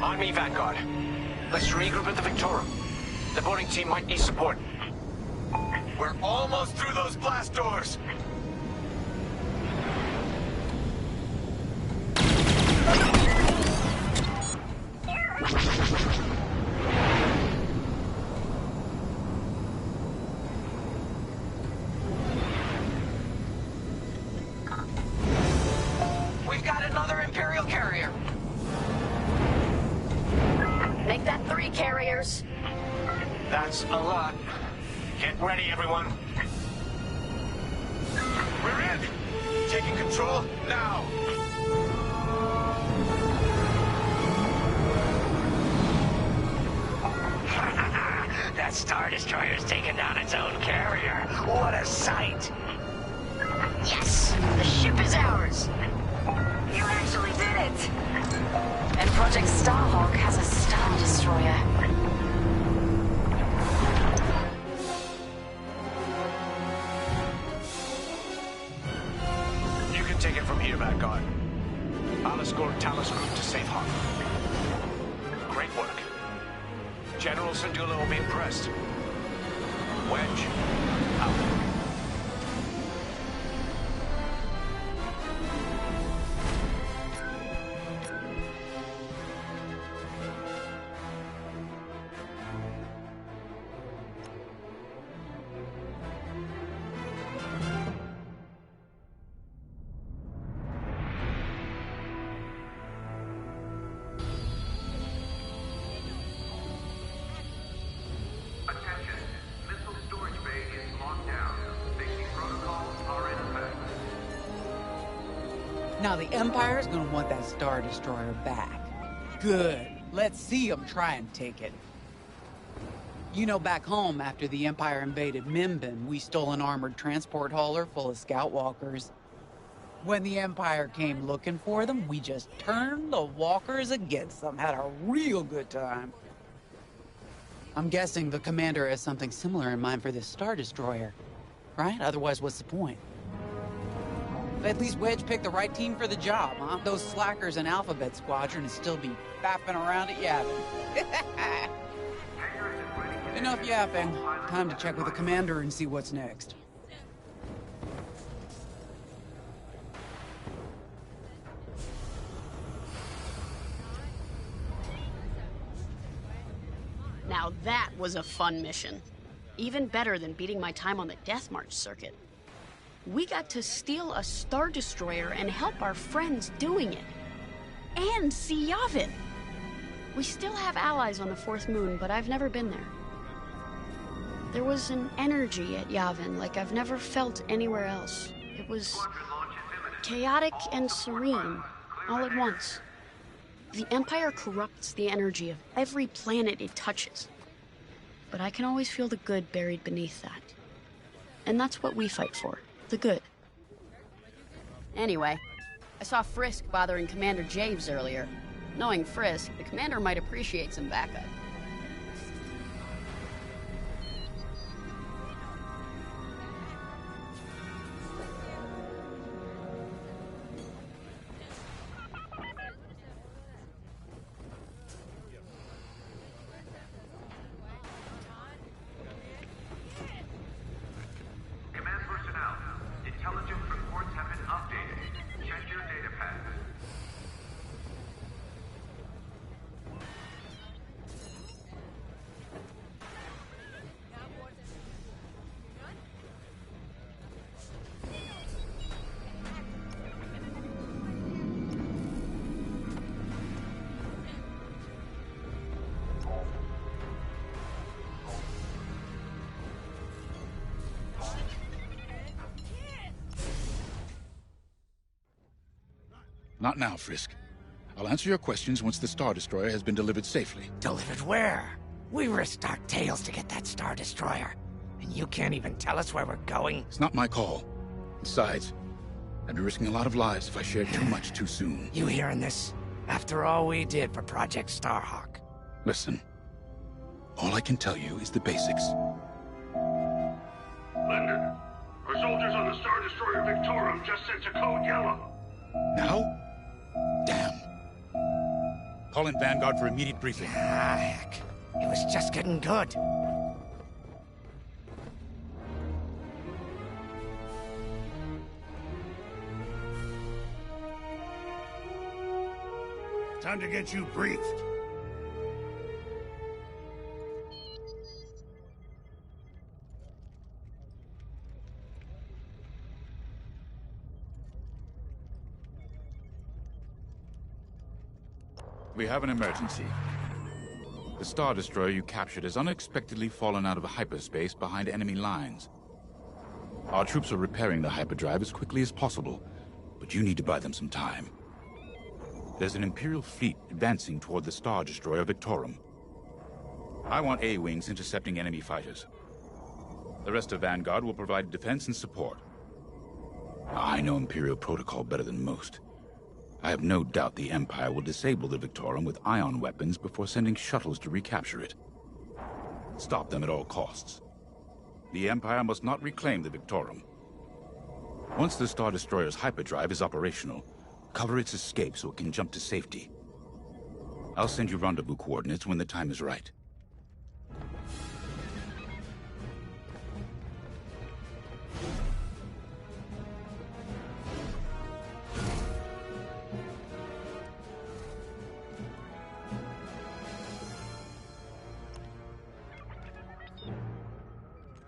[SPEAKER 14] On me, Vanguard. Let's regroup at the Victorum. The boarding team might need support. We're almost through those blast doors! We've got another Imperial carrier!
[SPEAKER 10] Make that 3 carriers.
[SPEAKER 14] That's a lot. Get ready, everyone. We're in! Taking control now!
[SPEAKER 13] That Star Destroyer's taken down its own carrier. What a sight!
[SPEAKER 12] Yes! The ship is ours! You actually did it! And Project Starhawk has a Star Destroyer.
[SPEAKER 14] You can take it from here, Vanguard. I'll escort Talos Group to safe harbor. Great work. General Syndulla will be impressed. Wedge, out.
[SPEAKER 9] Attention. Missile storage bay is locked down. Safety protocols are in effect.
[SPEAKER 8] Now the Empire's gonna want that Star Destroyer back. Good. Let's see them try and take it. You know, back home, after the Empire invaded Minbin, we stole an armored transport hauler full of scout walkers. When the Empire came looking for them, we just turned the walkers against them. Had a real good time. I'm guessing the commander has something similar in mind for this Star Destroyer, right? Otherwise, what's the point? At least Wedge picked the right team for the job, huh? Those slackers in Alphabet Squadron would still be fapping around at Yavin. Enough yapping. Time to check with the commander and see what's next.
[SPEAKER 10] Now that was a fun mission. Even better than beating my time on the Death March circuit. We got to steal a Star Destroyer and help our friends doing it. And see Yavin. We still have allies on the Fourth Moon, but I've never been there. There was an energy at Yavin like I've never felt anywhere else. It was chaotic and serene, all at once. The Empire corrupts the energy of every planet it touches. But I can always feel the good buried beneath that. And that's what we fight for, the good. Anyway, I saw Frisk bothering Commander Javes earlier. Knowing Frisk, the commander might appreciate some backup.
[SPEAKER 9] Command personnel, intelligence reports have been updated. Check your data pads.
[SPEAKER 6] Not now, Frisk. I'll answer your questions once the Star Destroyer has been delivered safely.
[SPEAKER 4] Delivered where? We risked our tails to get that Star Destroyer. And you can't even tell us where we're going?
[SPEAKER 6] It's not my call. Besides, I'd be risking a lot of lives if I shared too much too soon.
[SPEAKER 4] You hearing this? After all we did for Project Starhawk.
[SPEAKER 6] Listen, all I can tell you is the basics.
[SPEAKER 9] Linden, our soldiers on the Star Destroyer Victorum just sent a code yellow.
[SPEAKER 6] Now? Damn. Call in Vanguard for immediate briefing.
[SPEAKER 4] Ah, heck. It was just getting good.
[SPEAKER 3] Time to get you briefed.
[SPEAKER 6] We have an emergency. The Star Destroyer you captured has unexpectedly fallen out of hyperspace behind enemy lines. Our troops are repairing the hyperdrive as quickly as possible, but you need to buy them some time. There's an Imperial fleet advancing toward the Star Destroyer Victorum. I want A-Wings intercepting enemy fighters. The rest of Vanguard will provide defense and support. I know Imperial protocol better than most. I have no doubt the Empire will disable the Victorum with ion weapons before sending shuttles to recapture it. Stop them at all costs. The Empire must not reclaim the Victorum. Once the Star Destroyer's hyperdrive is operational, cover its escape so it can jump to safety. I'll send you rendezvous coordinates when the time is right.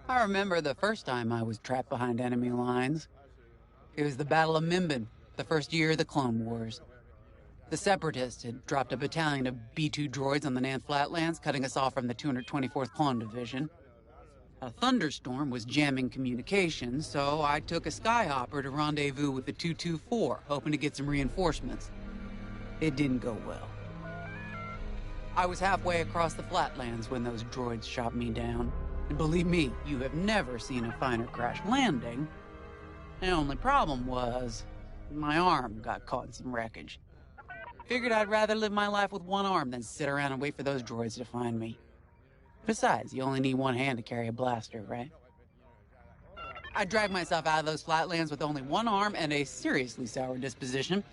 [SPEAKER 8] I remember the first time I was trapped behind enemy lines. It was the Battle of Mimbin, the first year of the Clone Wars. The Separatists had dropped a battalion of B-2 droids on the Nan Flatlands, cutting us off from the 224th Clone Division. A thunderstorm was jamming communications, so I took a Skyhopper to rendezvous with the 224, hoping to get some reinforcements. It didn't go well. I was halfway across the Flatlands when those droids shot me down. And believe me, you have never seen a finer crash landing. The only problem was, my arm got caught in some wreckage. Figured I'd rather live my life with one arm than sit around and wait for those droids to find me. Besides, you only need one hand to carry a blaster, right? I dragged myself out of those flatlands with only one arm and a seriously sour disposition.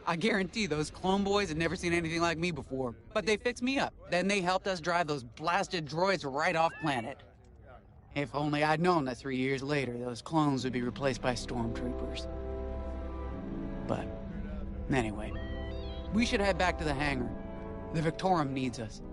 [SPEAKER 8] I guarantee those clone boys had never seen anything like me before, but they fixed me up. Then they helped us drive those blasted droids right off planet. If only I'd known that 3 years later, those clones would be replaced by stormtroopers. But, anyway, we should head back to the hangar. The Victorum needs us.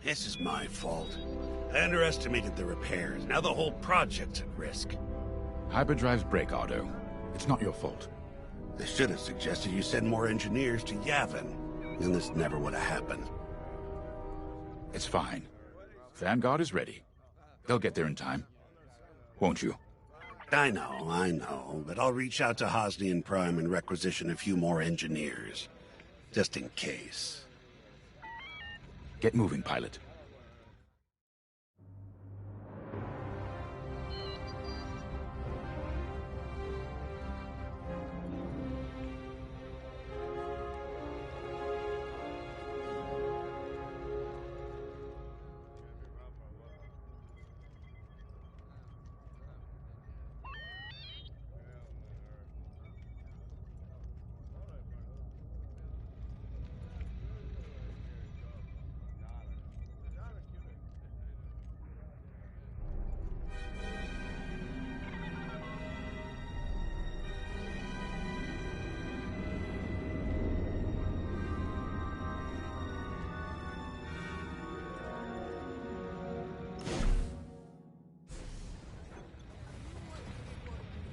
[SPEAKER 3] This is my fault. I underestimated the repairs. Now the whole project's at risk.
[SPEAKER 6] Hyperdrives break, Otto. It's not your fault.
[SPEAKER 3] I should have suggested you send more engineers to Yavin. Then this never would have happened.
[SPEAKER 6] It's fine. Vanguard is ready. They'll get there in time. Won't you?
[SPEAKER 3] I know, but I'll reach out to Hosnian Prime and requisition a few more engineers. Just in case.
[SPEAKER 6] Get moving, pilot.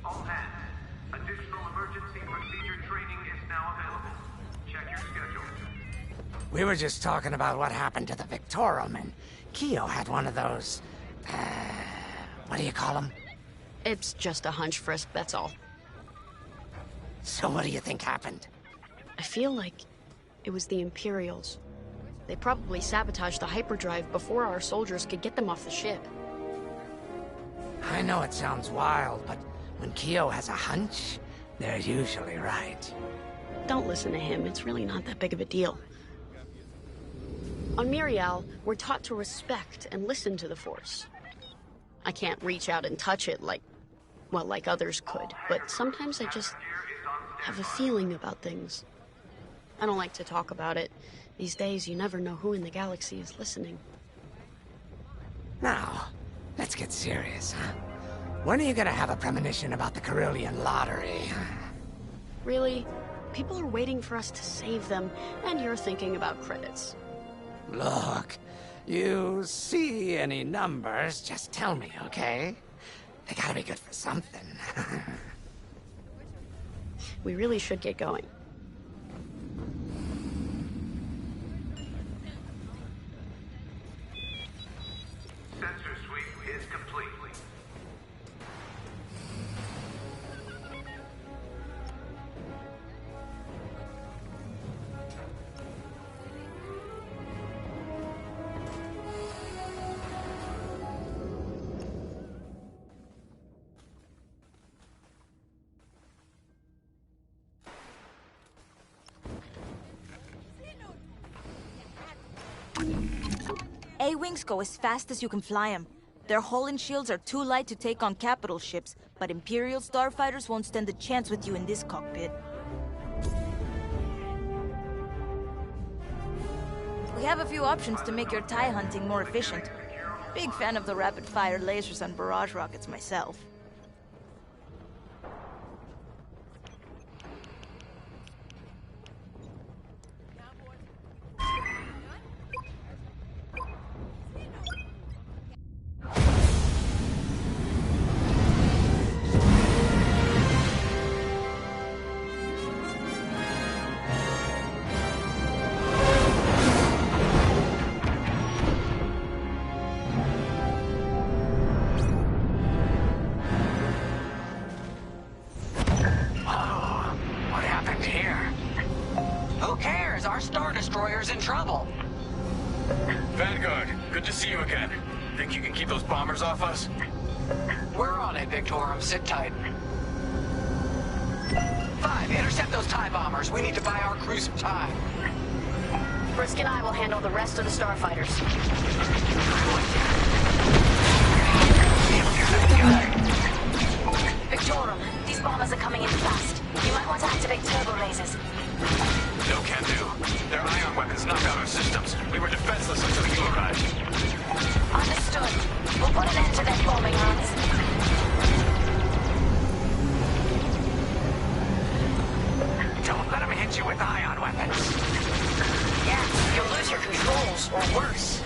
[SPEAKER 9] All hands. Additional emergency procedure training is now available. Check your schedule.
[SPEAKER 4] We were just talking about what happened to the Victorum, and Keo had one of those... what do you call them?
[SPEAKER 10] It's just a hunch, Frisk, that's all.
[SPEAKER 4] So what do you think happened?
[SPEAKER 10] I feel like it was the Imperials. They probably sabotaged the hyperdrive before our soldiers could get them off the ship.
[SPEAKER 4] I know it sounds wild, but when Kyo has a hunch, they're usually right.
[SPEAKER 10] Don't listen to him, it's really not that big of a deal. On Miriel, we're taught to respect and listen to the Force. I can't reach out and touch it like others could, but sometimes I just have a feeling about things. I don't like to talk about it. These days, you never know who in the galaxy is listening.
[SPEAKER 4] Now, let's get serious, huh? When are you gonna have a premonition about the Carillion lottery?
[SPEAKER 10] Really? People are waiting for us to save them, and you're thinking about credits.
[SPEAKER 4] Look, you see any numbers, just tell me, okay? They gotta be good for something.
[SPEAKER 10] We really should get going.
[SPEAKER 9] Sensor sweep is complete.
[SPEAKER 7] A-Wings go as fast as you can fly them. Their hull and shields are too light to take on capital ships, but Imperial starfighters won't stand a chance with you in this cockpit. We have a few options to make your TIE hunting more efficient. Big fan of the rapid-fire lasers and barrage rockets myself.
[SPEAKER 2] In trouble.
[SPEAKER 13] Vanguard, good to see you again. Think you can keep those bombers off us?
[SPEAKER 2] We're on it, Victorum. Sit tight. 5, intercept those TIE bombers. We need to buy our crew some time.
[SPEAKER 10] Frisk and I will handle the rest of the starfighters.
[SPEAKER 12] Victorum, these bombers are coming in fast. You might want to activate turbo lasers.
[SPEAKER 13] No can do. Their ion weapons knocked out our systems. We were defenseless until you arrived.
[SPEAKER 12] Understood. We'll put an end to their bombing runs.
[SPEAKER 4] Don't let them hit you with ion weapons.
[SPEAKER 12] Yeah, you'll lose your controls, or worse.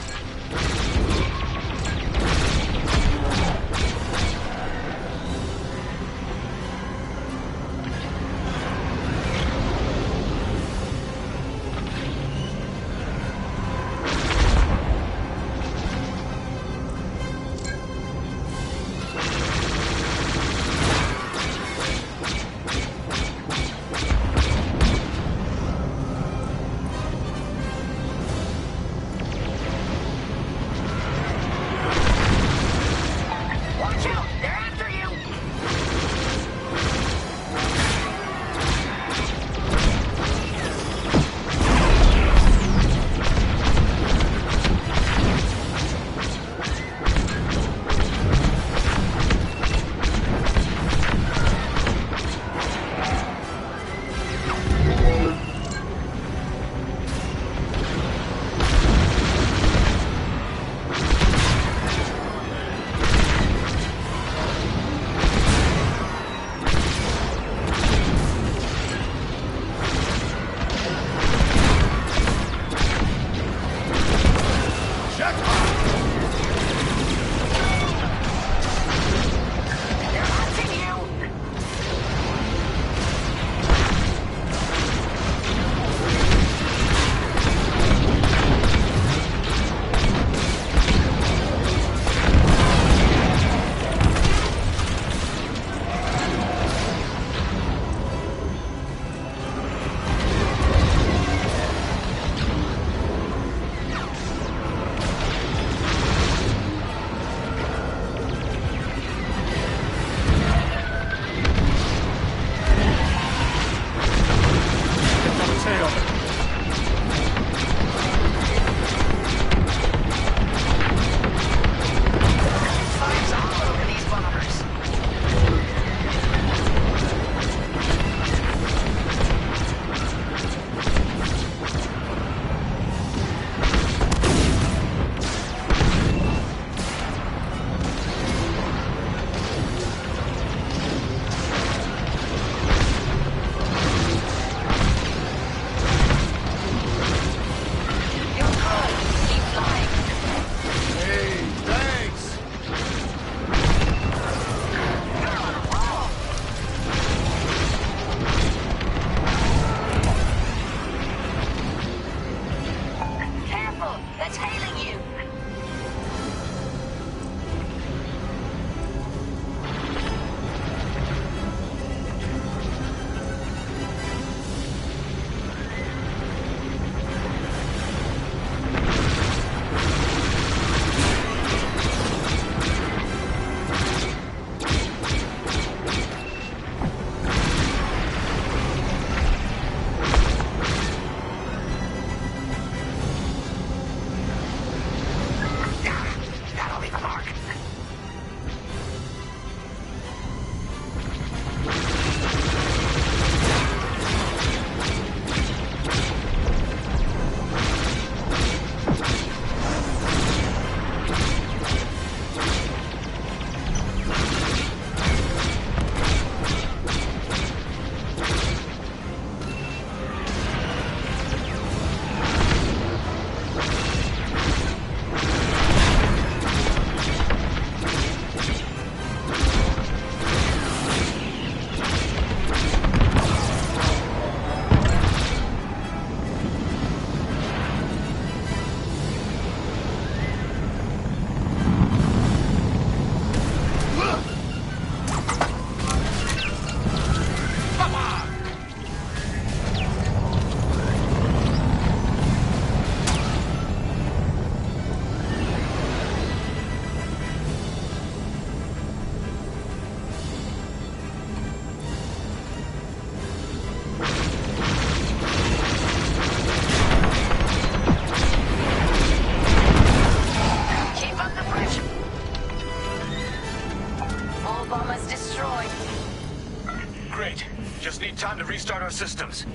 [SPEAKER 13] Time to restart our systems.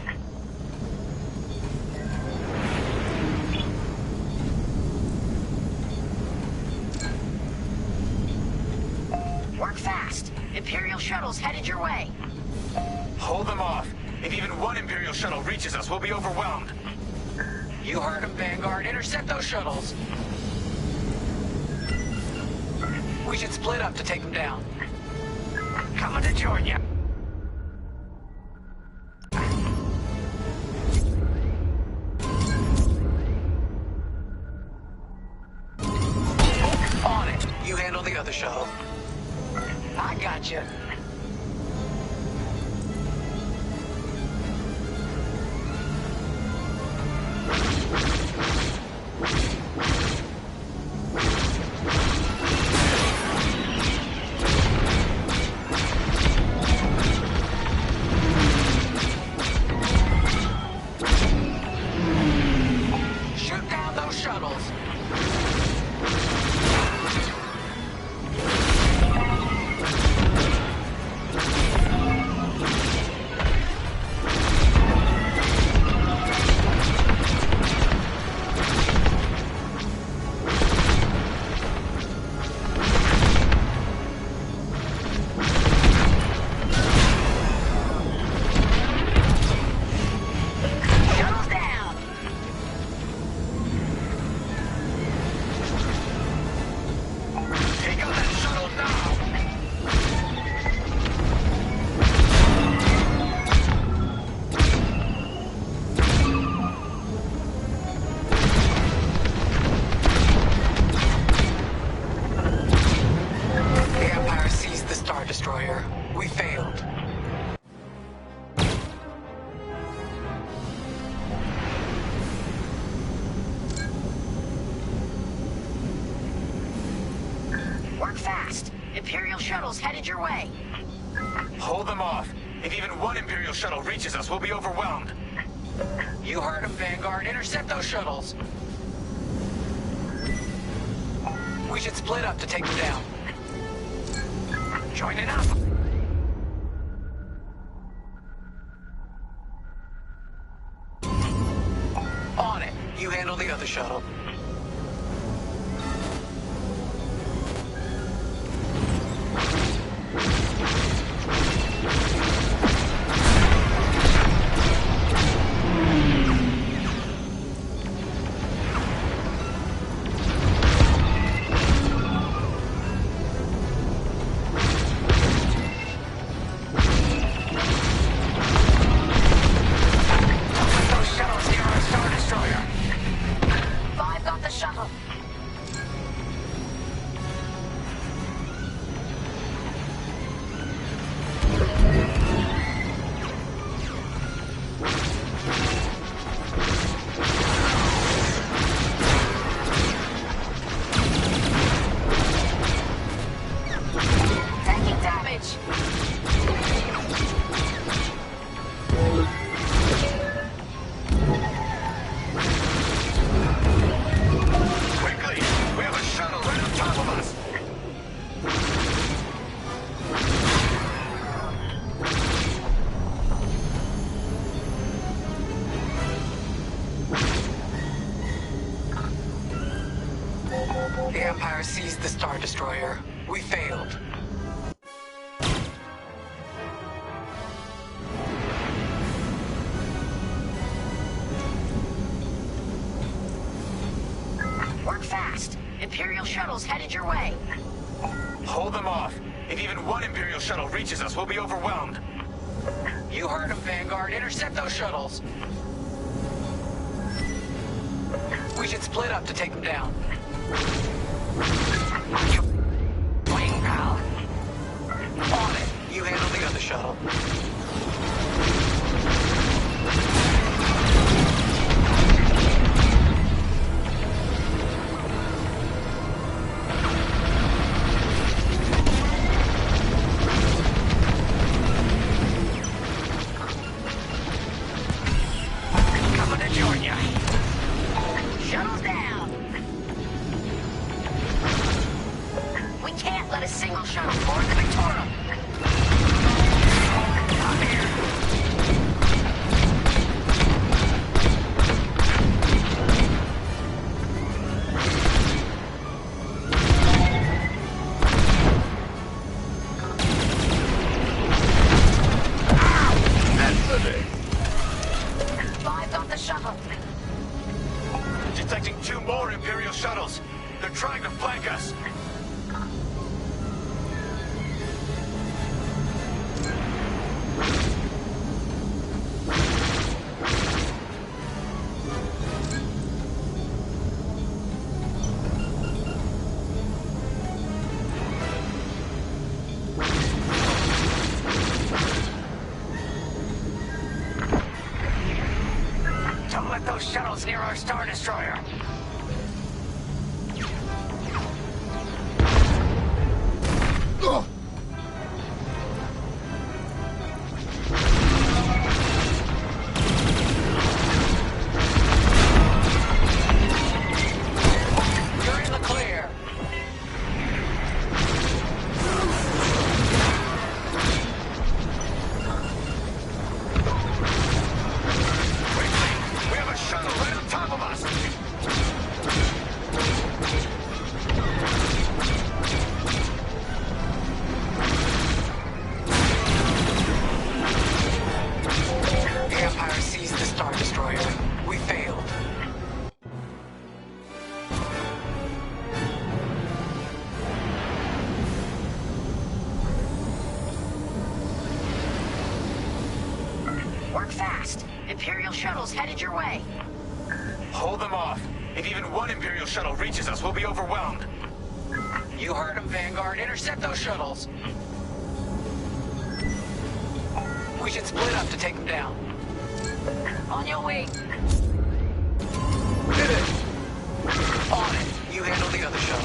[SPEAKER 12] Work fast. Imperial shuttles headed your way.
[SPEAKER 13] Hold them off. If even one Imperial shuttle reaches us, we'll be overwhelmed.
[SPEAKER 2] You heard him, Vanguard. Intercept those shuttles. We should split up to take them down.
[SPEAKER 13] Coming to join you.
[SPEAKER 2] On it. You handle the other shuttle. I got you. Shoot down those shuttles.
[SPEAKER 12] Shuttles down.
[SPEAKER 13] Take out that shuttle now!
[SPEAKER 2] The Empire seized the Star Destroyer. We failed.
[SPEAKER 12] Work fast. Imperial shuttles headed your way.
[SPEAKER 13] Hold them off. If even one Imperial shuttle reaches us, we'll be overwhelmed.
[SPEAKER 2] You heard him, Vanguard. Intercept those shuttles. We should split up to take them down.
[SPEAKER 13] Joining up.
[SPEAKER 2] On it. You handle the other shuttle.
[SPEAKER 12] Those shuttles near our Star Destroyer. 5 got the shuttle. Taking damage.
[SPEAKER 13] Quickly! We have a shuttle right on top of us!
[SPEAKER 2] The Empire seized the Star Destroyer. We failed.
[SPEAKER 12] Work fast. Imperial shuttles headed your way.
[SPEAKER 13] Hold them off. If even one Imperial shuttle reaches us, we'll be overwhelmed.
[SPEAKER 2] You heard him, Vanguard. Intercept those shuttles. We should split up to take them down.
[SPEAKER 12] Wing, pal.
[SPEAKER 2] On it. You handle the other shuttle.
[SPEAKER 13] Coming to join you.
[SPEAKER 12] Shuttles down. We can't let a single shuttle board the Victorum. I'm here.
[SPEAKER 13] trying to flank us.
[SPEAKER 4] Don't let those shuttles near our Star Destroyer. You're in the clear.
[SPEAKER 13] We have a shuttle right on top of us.
[SPEAKER 4] The Empire seized the Star Destroyer. We failed.
[SPEAKER 12] Work fast. Imperial shuttles headed your way.
[SPEAKER 13] Hold them off. If even one Imperial shuttle reaches us, we'll be overwhelmed.
[SPEAKER 4] You heard him, Vanguard. Intercept those shuttles. We should split up to take them down.
[SPEAKER 12] On your way.
[SPEAKER 4] Did it! On it. You handle the other shuttle.